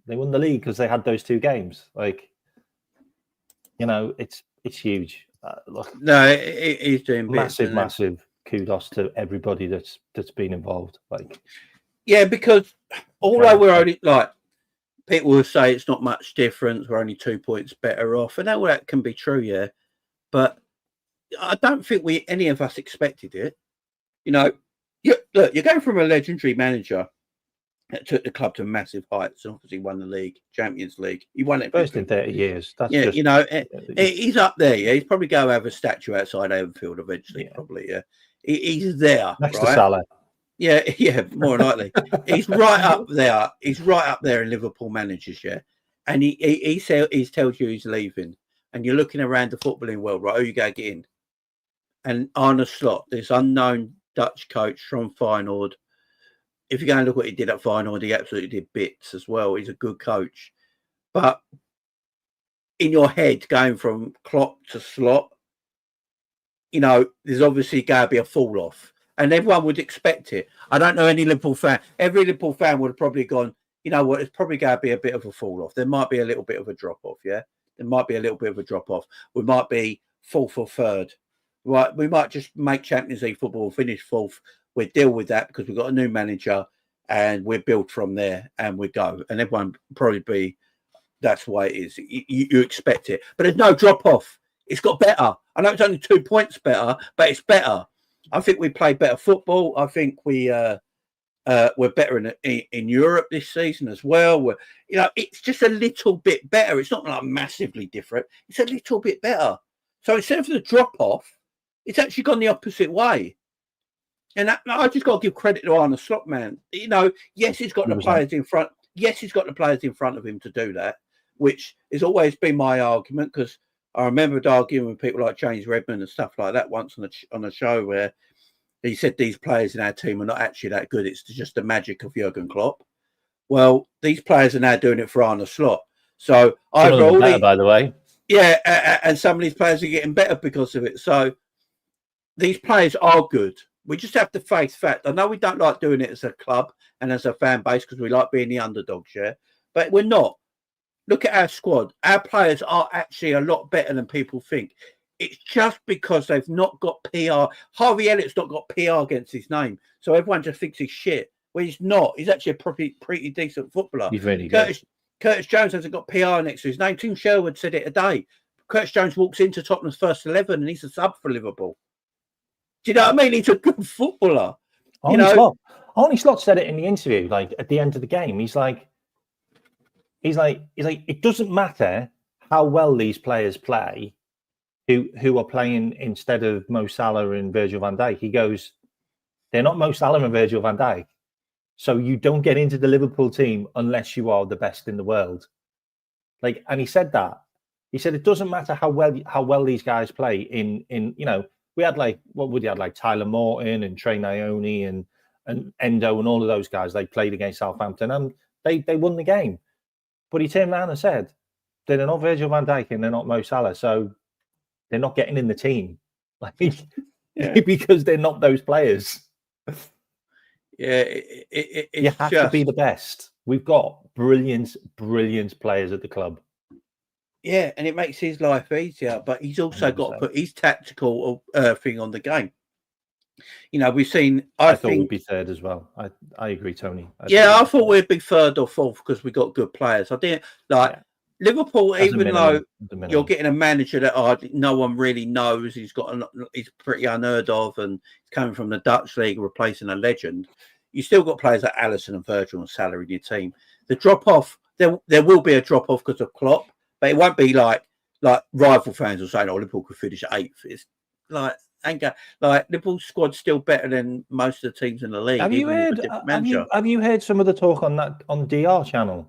they won the league because they had those 2 games. Like, you know, it's huge. Look, no, he's doing massive kudos to everybody that's been involved. Like, yeah, because although we're only, like, people will say it's not much difference, we're only 2 points better off, and all that can be true, yeah. But I don't think any of us expected it. You know, you're going from a legendary manager that took the club to massive heights and obviously won the league, Champions League. He won it first in 30 years. That's you know, he's up there. Yeah, he's probably going to have a statue outside Anfield eventually. Probably, yeah. He's there next to Salah. Yeah, more likely. He's right up there. He's right up there in Liverpool managers, yeah. And he tells you he's leaving, and you're looking around the footballing world, right? Who you going to get in? And Arne Slot, this unknown Dutch coach from Feyenoord. If you go and look what he did at Feyenoord, he absolutely did bits as well. He's a good coach. But in your head, going from Klopp to Slot, you know, there's obviously going to be a fall off. And everyone would expect it. I don't know any Liverpool fan. Every Liverpool fan would have probably gone, you know what, it's probably going to be a bit of a fall off. There might be a little bit of a drop off, yeah? There might be a little bit of a drop off. We might be 4th or 3rd. Right? We might just make Champions League football, finish 4th. We'll deal with that because we've got a new manager and we're built from there and we go. And everyone probably that's the way it is. You expect it. But there's no drop off. It's got better. I know it's only 2 points better, but it's better. I think we play better football. I think we're better in Europe this season as well. It's just a little bit better. It's not like massively different. It's a little bit better. So instead of the drop off, it's actually gone the opposite way. And I just got to give credit to Arne Slot, man. You know, yes, he's got the players in front. Yes, he's got the players in front of him to do that, which has always been my argument. Because I remembered arguing with people like James Redmond and stuff like that once on a show where he said these players in our team are not actually that good. It's just the magic of Jurgen Klopp. Well, these players are now doing it for Arne Slot. So by the way, yeah, and some of these players are getting better because of it. So these players are good. We just have to face fact. I know we don't like doing it as a club and as a fan base because we like being the underdogs, yeah? But we're not. Look at our squad. Our players are actually a lot better than people think. It's just because they've not got PR. Harvey Elliott's not got PR against his name. So everyone just thinks he's shit. Well, he's not. He's actually a pretty decent footballer. He's really good. Curtis Jones hasn't got PR next to his name. Tim Sherwood said it today. Curtis Jones walks into Tottenham's first 11 and he's a sub for Liverpool. Do you know what I mean? He's a good footballer. Arne Slot said it in the interview, like at the end of the game. He's like, it doesn't matter how well these players play, who are playing instead of Mo Salah and Virgil van Dijk. He goes, they're not Mo Salah and Virgil van Dijk. So you don't get into the Liverpool team unless you are the best in the world. Like, and he said that. He said it doesn't matter how well these guys play in we had Tyler Morton and Trey Naoni and Endo and all of those guys. They played against Southampton and they won the game. But he turned around and said, they're not Virgil van Dijk and they're not Mo Salah, so they're not getting in the team. Like, because they're not those players. Yeah, it's you have to be the best. We've got brilliant players at the club. Yeah, and it makes his life easier, but he's also 100%. got to put his tactical thing on the game. You know, we've seen. I thought we'd be third as well. I agree, Tony. I thought we'd be third or fourth because we got good players. I didn't like Liverpool, As even though you're getting a manager that no one really knows. He's pretty unheard of, and he's coming from the Dutch league, replacing a legend. You still got players like Alisson and Virgil and Salah in your team. The drop off, there will be a drop off because of Klopp, but it won't be like rival fans will say, "Oh, Liverpool could finish 8th." It's like Liverpool's squad's still better than most of the teams in the league. Have you heard some of the talk on DR channel?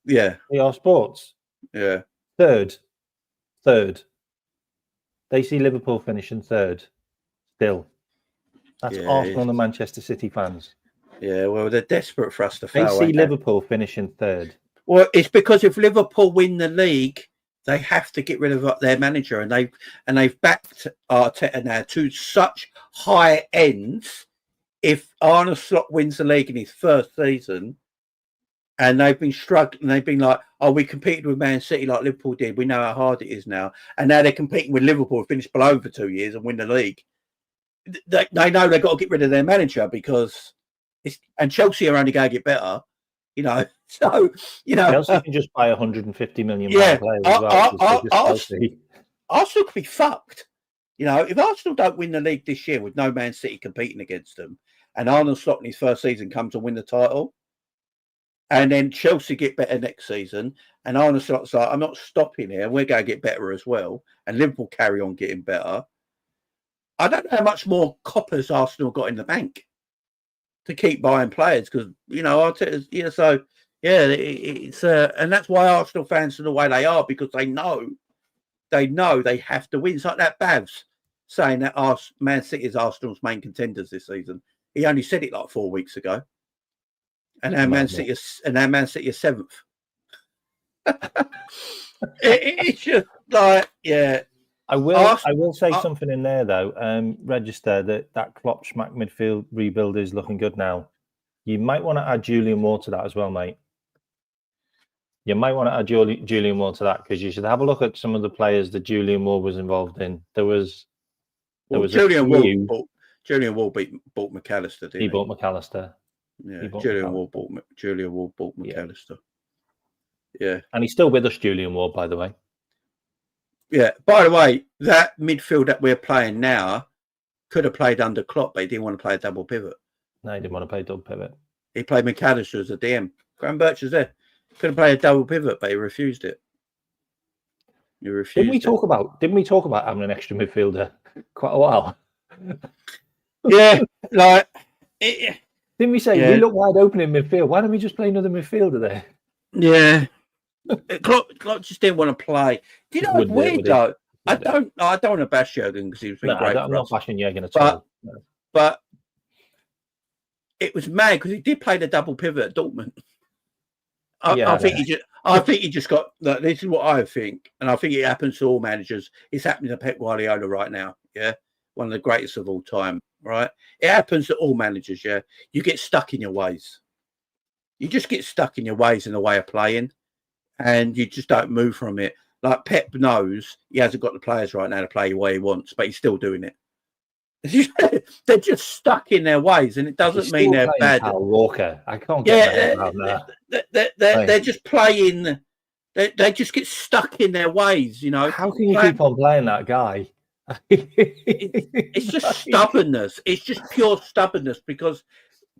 Yeah, DR Sports. Yeah, third. They see Liverpool finishing third. Still, that's Arsenal and Manchester City fans. Yeah, well, they're desperate for us to fail. They see Liverpool finishing third. Well, it's because if Liverpool win the league, they have to get rid of their manager, and they've backed Arteta now to such high ends. If Arne Slot wins the league in his first season, and they've been struggling, they've been like, "Oh, we competed with Man City like Liverpool did. We know how hard it is now." And now they're competing with Liverpool, who finished below for 2 years and win the league. They know they've got to get rid of their manager because and Chelsea are only going to get better. You know, so Chelsea can just buy 150 million players as well. Arsenal could be fucked. You know, if Arsenal don't win the league this year with no Man City competing against them, and Arne Slot in his first season comes to win the title, and then Chelsea get better next season, and Arne Slot's like, "I'm not stopping here. We're going to get better as well," and Liverpool carry on getting better. I don't know how much more coppers Arsenal got in the bank to keep buying players because Arteta's, it's and that's why Arsenal fans are the way they are, because they know they have to win. It's like that Bavs saying that Man City is Arsenal's main contenders this season. He only said it like 4 weeks ago, and now Man City is 7th. It's just like, yeah. I will say something in there though. Register that Klopp Schmack midfield rebuild is looking good now. You might want to add Julian Ward to that as well, mate. You might want to add Julian Ward to that, because you should have a look at some of the players that Julian Ward was involved in. Julian Ward bought Mac Allister, didn't he? He bought Mac Allister. Yeah, Julian Ward bought Mac Allister. Yeah, and he's still with us, Julian Ward, by the way. Yeah. By the way, that midfield that we're playing now could have played under Klopp, but he didn't want to play a double pivot. No, he didn't want to play double pivot. He played Mac Allister as a DM. Graham Birch was there. Could have played a double pivot, but he refused it. Didn't we talk about having an extra midfielder quite a while? Yeah, didn't we say we look wide open in midfield? Why don't we just play another midfielder there? Yeah. Klopp just didn't want to play. Do you know what's weird though? I don't want to bash Jurgen because he's been great. I'm not bashing Jurgen at all. But it was mad because he did play the double pivot at Dortmund. I think he just got. Look, this is what I think, and I think it happens to all managers. It's happening to Pep Guardiola right now. Yeah, one of the greatest of all time. Right, it happens to all managers. Yeah, you get stuck in your ways. You just get stuck in your ways in the way of playing, and you just don't move from it. Like Pep knows he hasn't got the players right now to play the way he wants, but he's still doing it. They're just stuck in their ways, and it doesn't mean they're bad. Walker, I can't get they're just playing. They just get stuck in their ways, you know. How can you keep on playing that guy? It's just stubbornness. It's just pure stubbornness, because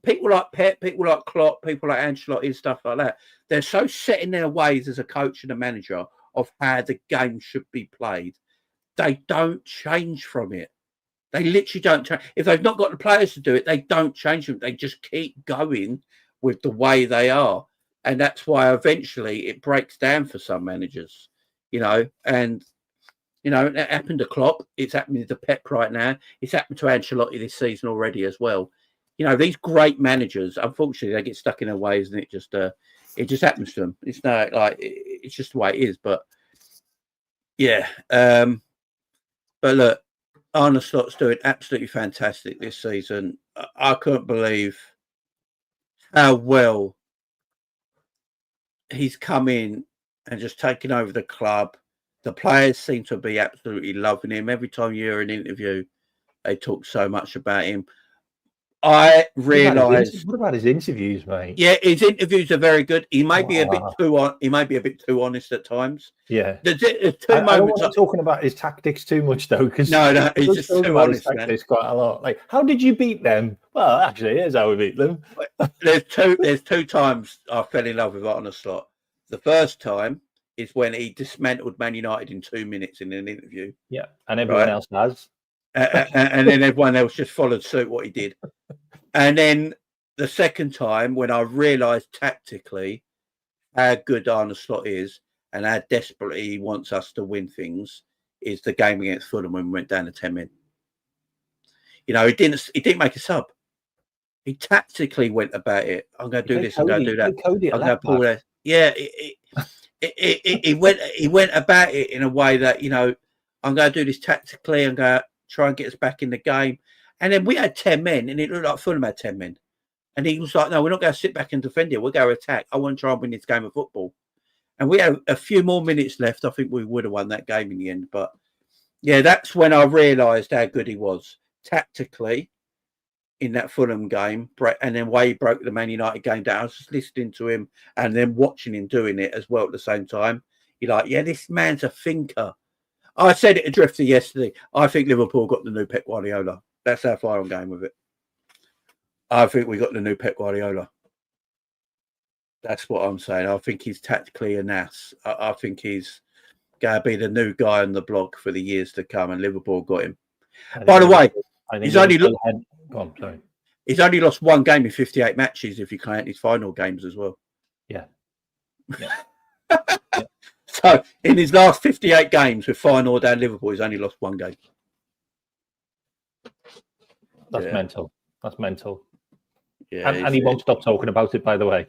people like Pep, people like Klopp, people like Ange Postecoglou and stuff like that, they're so set in their ways as a coach and a manager of how the game should be played. They don't change from it. They literally don't change. If they've not got the players to do it, they don't change them. They just keep going with the way they are. And that's why eventually it breaks down for some managers, you know. And, you know, it happened to Klopp. It's happening to Pep right now. It's happened to Ancelotti this season already as well. You know, these great managers, unfortunately, they get stuck in their ways, and it just happens to them. It's not like it's just the way it is. But yeah, but look, Arne Slot's doing absolutely fantastic this season. I couldn't believe how well he's come in and just taken over the club. The players seem to be absolutely loving him. Every time you hear an interview, they talk so much about him. I realised. What about his interviews, mate? Yeah, his interviews are very good. He may be a bit too on. He may be a bit too honest at times. Yeah, there's two I don't moments. want to talking about his tactics too much though, because no, he's just too honest, man. Quite a lot. Like, how did you beat them? Well, actually, here's how we beat them. There's two times I fell in love with Arne Slot. The first time is when he dismantled Man United in 2 minutes in an interview. Yeah, and everyone else has. And then everyone else just followed suit what he did. And then the second time, when I realised tactically how good Arne Slot is and how desperately he wants us to win things, is the game against Fulham when we went down to 10 men. You know, he didn't make a sub. He tactically went about it. I'm going to do this. I'm going to do that. I'm going to pull that. Yeah, he went about it in a way that, you know, I'm going to do this tactically. I'm going to try and get us back in the game. And then we had 10 men, and it looked like Fulham had 10 men. And he was like, no, we're not going to sit back and defend it. We'll go attack. I want to try and win this game of football. And we had a few more minutes left. I think we would have won that game in the end. But, yeah, that's when I realised how good he was tactically in that Fulham game. And then way he broke the Man United game down. I was just listening to him and then watching him doing it as well at the same time. You're like, yeah, this man's a thinker. I said it to Drifter yesterday. I think Liverpool got the new Pep Guardiola. That's how far I'm going with it. I think we got the new Pep Guardiola. That's what I'm saying. I think he's tactically an ass. I think he's going to be the new guy on the block for the years to come, and Liverpool got him. By the way, he's only lost one game in 58 matches if you count his final games as well. Yeah. So in his last 58 games with final down Liverpool, he's only lost one game. That's mental. That's mental. Yeah, and he won't stop talking about it, by the way.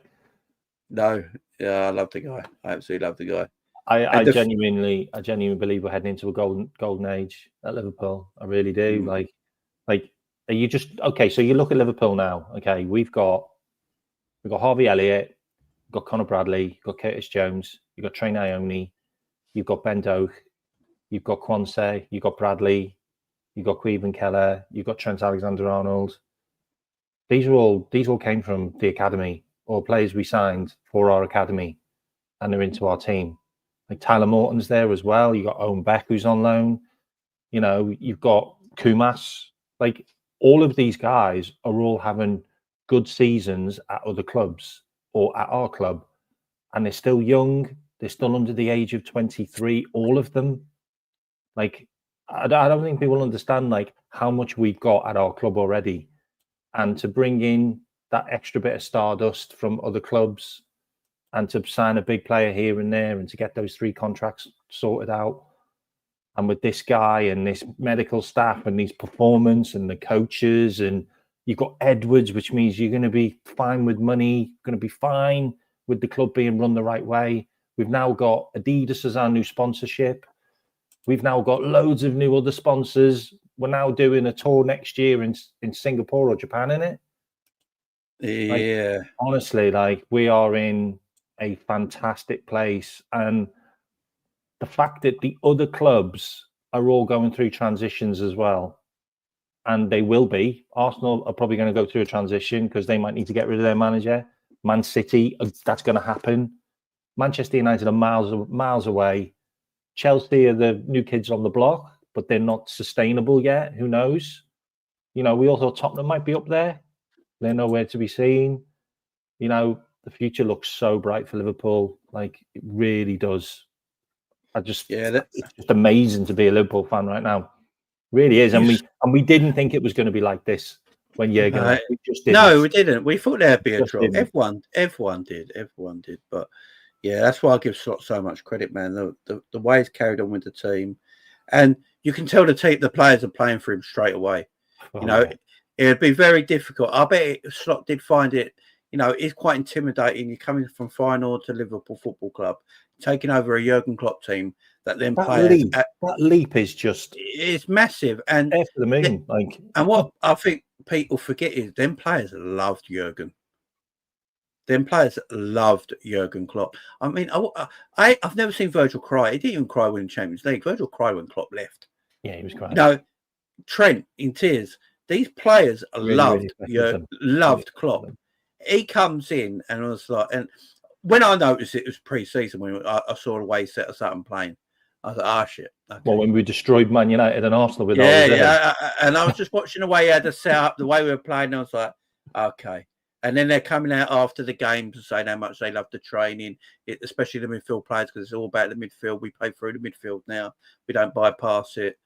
No, yeah, I love the guy. I absolutely love the guy. I genuinely believe we're heading into a golden age at Liverpool. I really do. Like, are you just okay? So you look at Liverpool now. Okay, we've got Harvey Elliott, we've got Conor Bradley, you've got Curtis Jones, you've got Trent Alexander-Arnold, you've got Ben Doak, you've got Quanseh, you've got Bradley, you've got Queven Keller, you've got Trent Alexander-Arnold. These all came from the academy or players we signed for our academy, and they're into our team. Like Tyler Morton's there as well. You got Owen Beck who's on loan. You know, you've got Kumas. Like all of these guys are all having good seasons at other clubs or at our club, and they're still young. They're still under the age of 23. All of them. Like I don't think people understand like how much we've got at our club already, and to bring in that extra bit of stardust from other clubs, and to sign a big player here and there, and to get those 3 contracts sorted out, and with this guy and this medical staff and these performance and the coaches, and you've got Edwards, which means you're going to be fine with money, going to be fine with the club being run the right way. We've now got Adidas as our new sponsorship. We've now got loads of new other sponsors. We're now doing a tour next year in Singapore or Japan, innit? Yeah. Like, honestly, like we are in a fantastic place. And the fact that the other clubs are all going through transitions as well, and they will be. Arsenal are probably going to go through a transition because they might need to get rid of their manager. Man City, that's going to happen. Manchester United are miles away. Chelsea are the new kids on the block, but they're not sustainable yet. Who knows? You know, we also Tottenham might be up there. They're nowhere to be seen. You know, the future looks so bright for Liverpool. Like, it really does. It's just amazing to be a Liverpool fan right now. Really is. And we didn't think it was going to be like this when Jurgen left. We just didn't. No, we didn't. We thought there'd be a drop. Everyone did. But yeah, that's why I give Slot so much credit, man. The way he's carried on with the team. And you can tell the players are playing for him straight away. You know, it'd be very difficult. I bet Slot did find it, you know, it's quite intimidating. You're coming from Feyenoord to Liverpool Football Club, taking over a Jurgen Klopp team that then that leap is just it's massive and after the moon. Like, and what I think people forget is them players loved Jurgen. Them players loved Jurgen Klopp. I mean, I've never seen Virgil cry. He didn't even cry when in Champions League. Virgil cried when Klopp left. Yeah, he was crying. You know, Trent in tears. These players loved Klopp. He comes in and I was like, and when I noticed it was pre-season when I saw the way he set us up and playing, I was like, shit. Okay. Well, when we destroyed Man United and Arsenal with and I was just watching the way he had to set up, the way we were playing, and I was like, okay. And then they're coming out after the games and saying how much they love the training, especially the midfield players, because it's all about the midfield. We play through the midfield now. We don't bypass it.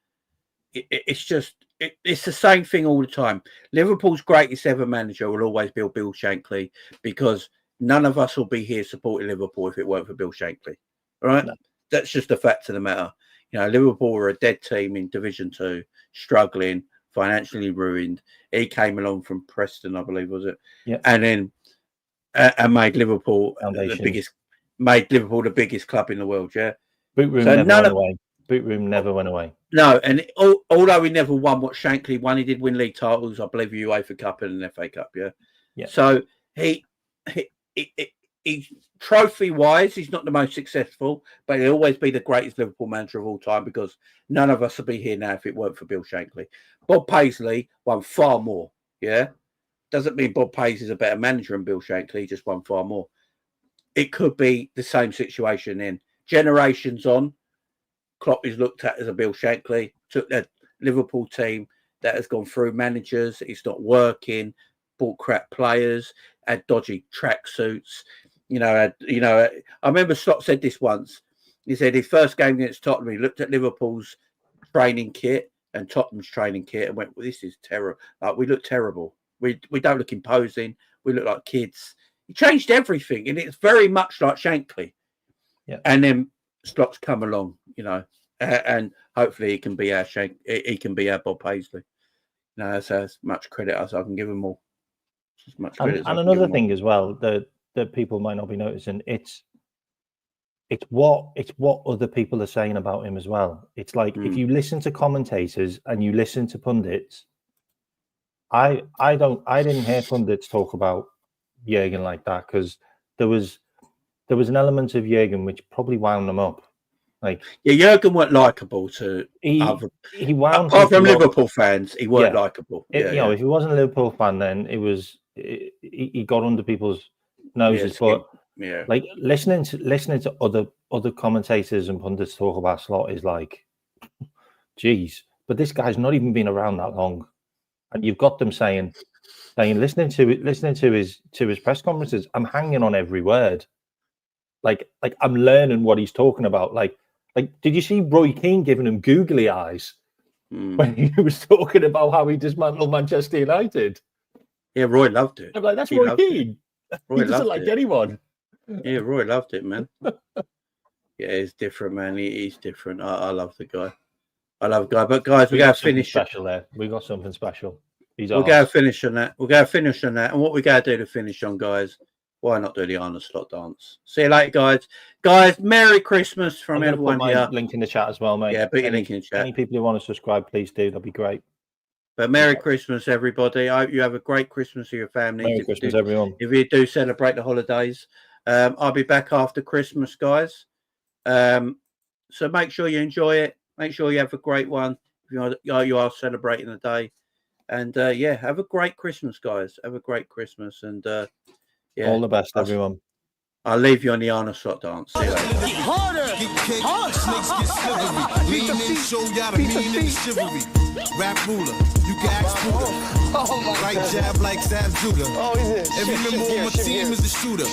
It's just, it's the same thing all the time. Liverpool's greatest ever manager will always be Bill Shankly, because none of us will be here supporting Liverpool if it weren't for Bill Shankly. Right? No. That's just a fact of the matter. You know, Liverpool were a dead team in Division 2, struggling, financially ruined. He came along from Preston, I believe, was it? Yeah. And then and made Liverpool the biggest club in the world. Yeah. Boot room never went away. Boot room never went away. No, and although he never won what Shankly won, he did win league titles. I believe UEFA Cup and an FA Cup. Yeah. Yeah. So he trophy wise, he's not the most successful, but he'll always be the greatest Liverpool manager of all time, because none of us would be here now if it weren't for Bill Shankly. Bob Paisley won far more. Yeah. Doesn't mean Bob Paisley's a better manager than Bill Shankly, he just won far more. It could be the same situation in generations on. Klopp is looked at as a Bill Shankly, took that Liverpool team that has gone through managers, it's not working, bought crap players, had dodgy tracksuits. I remember Slot said this once. He said his first game against Tottenham, he looked at Liverpool's training kit and Tottenham's training kit and went, well, this is terrible. Like, we look terrible. We don't look imposing. We look like kids. He changed everything, and it's very much like Shankly. Yeah. And then Slot's come along, and hopefully he can be our Bob Paisley. No, that's as much credit as I can give him all. As much credit and another thing as well that people might not be noticing, it's what other people are saying about him as well. It's like if you listen to commentators and you listen to pundits, I didn't hear pundits talk about Jurgen like that, because there was an element of Jurgen which probably wound them up. Like, yeah, Jurgen weren't likable to other. He wound apart from Liverpool fans, he weren't likable. If he wasn't a Liverpool fan, then he got under people's noses. But like listening to other commentators and pundits talk about Slot is like, geez, but this guy's not even been around that long, and you've got them saying listening to his press conferences, I'm hanging on every word. Like I'm learning what he's talking about. Like, did you see Roy Keane giving him googly eyes when he was talking about how he dismantled Manchester United? Yeah, Roy loved it. I'm like, that's Roy Keane. He doesn't like anyone. Yeah, Roy loved it, man. Yeah, he's different, man. He's different. I love the guy. I love the guy. But guys, we got to finish special there. We got something special. We'll go finish on that. And what we got to do to finish on, guys, why not do the Arne Slot dance? See you later, guys. Guys, Merry Christmas from everyone put my here. Link in the chat as well, mate. Yeah, put your link in the chat. Any people who want to subscribe, please do. That'd be great. But Merry Christmas, everybody. I hope you have a great Christmas with your family. Merry Christmas, everyone. If you do celebrate the holidays, I'll be back after Christmas, guys. So make sure you enjoy it. Make sure you have a great one. If you are celebrating the day. And have a great Christmas, guys. Have a great Christmas. And all the best, everyone. I'll leave you on the Arne Slot dance. See you later. Rap ruler, you can ask Buddha. Right jab like Sam Judah. Every member on my team is a shooter.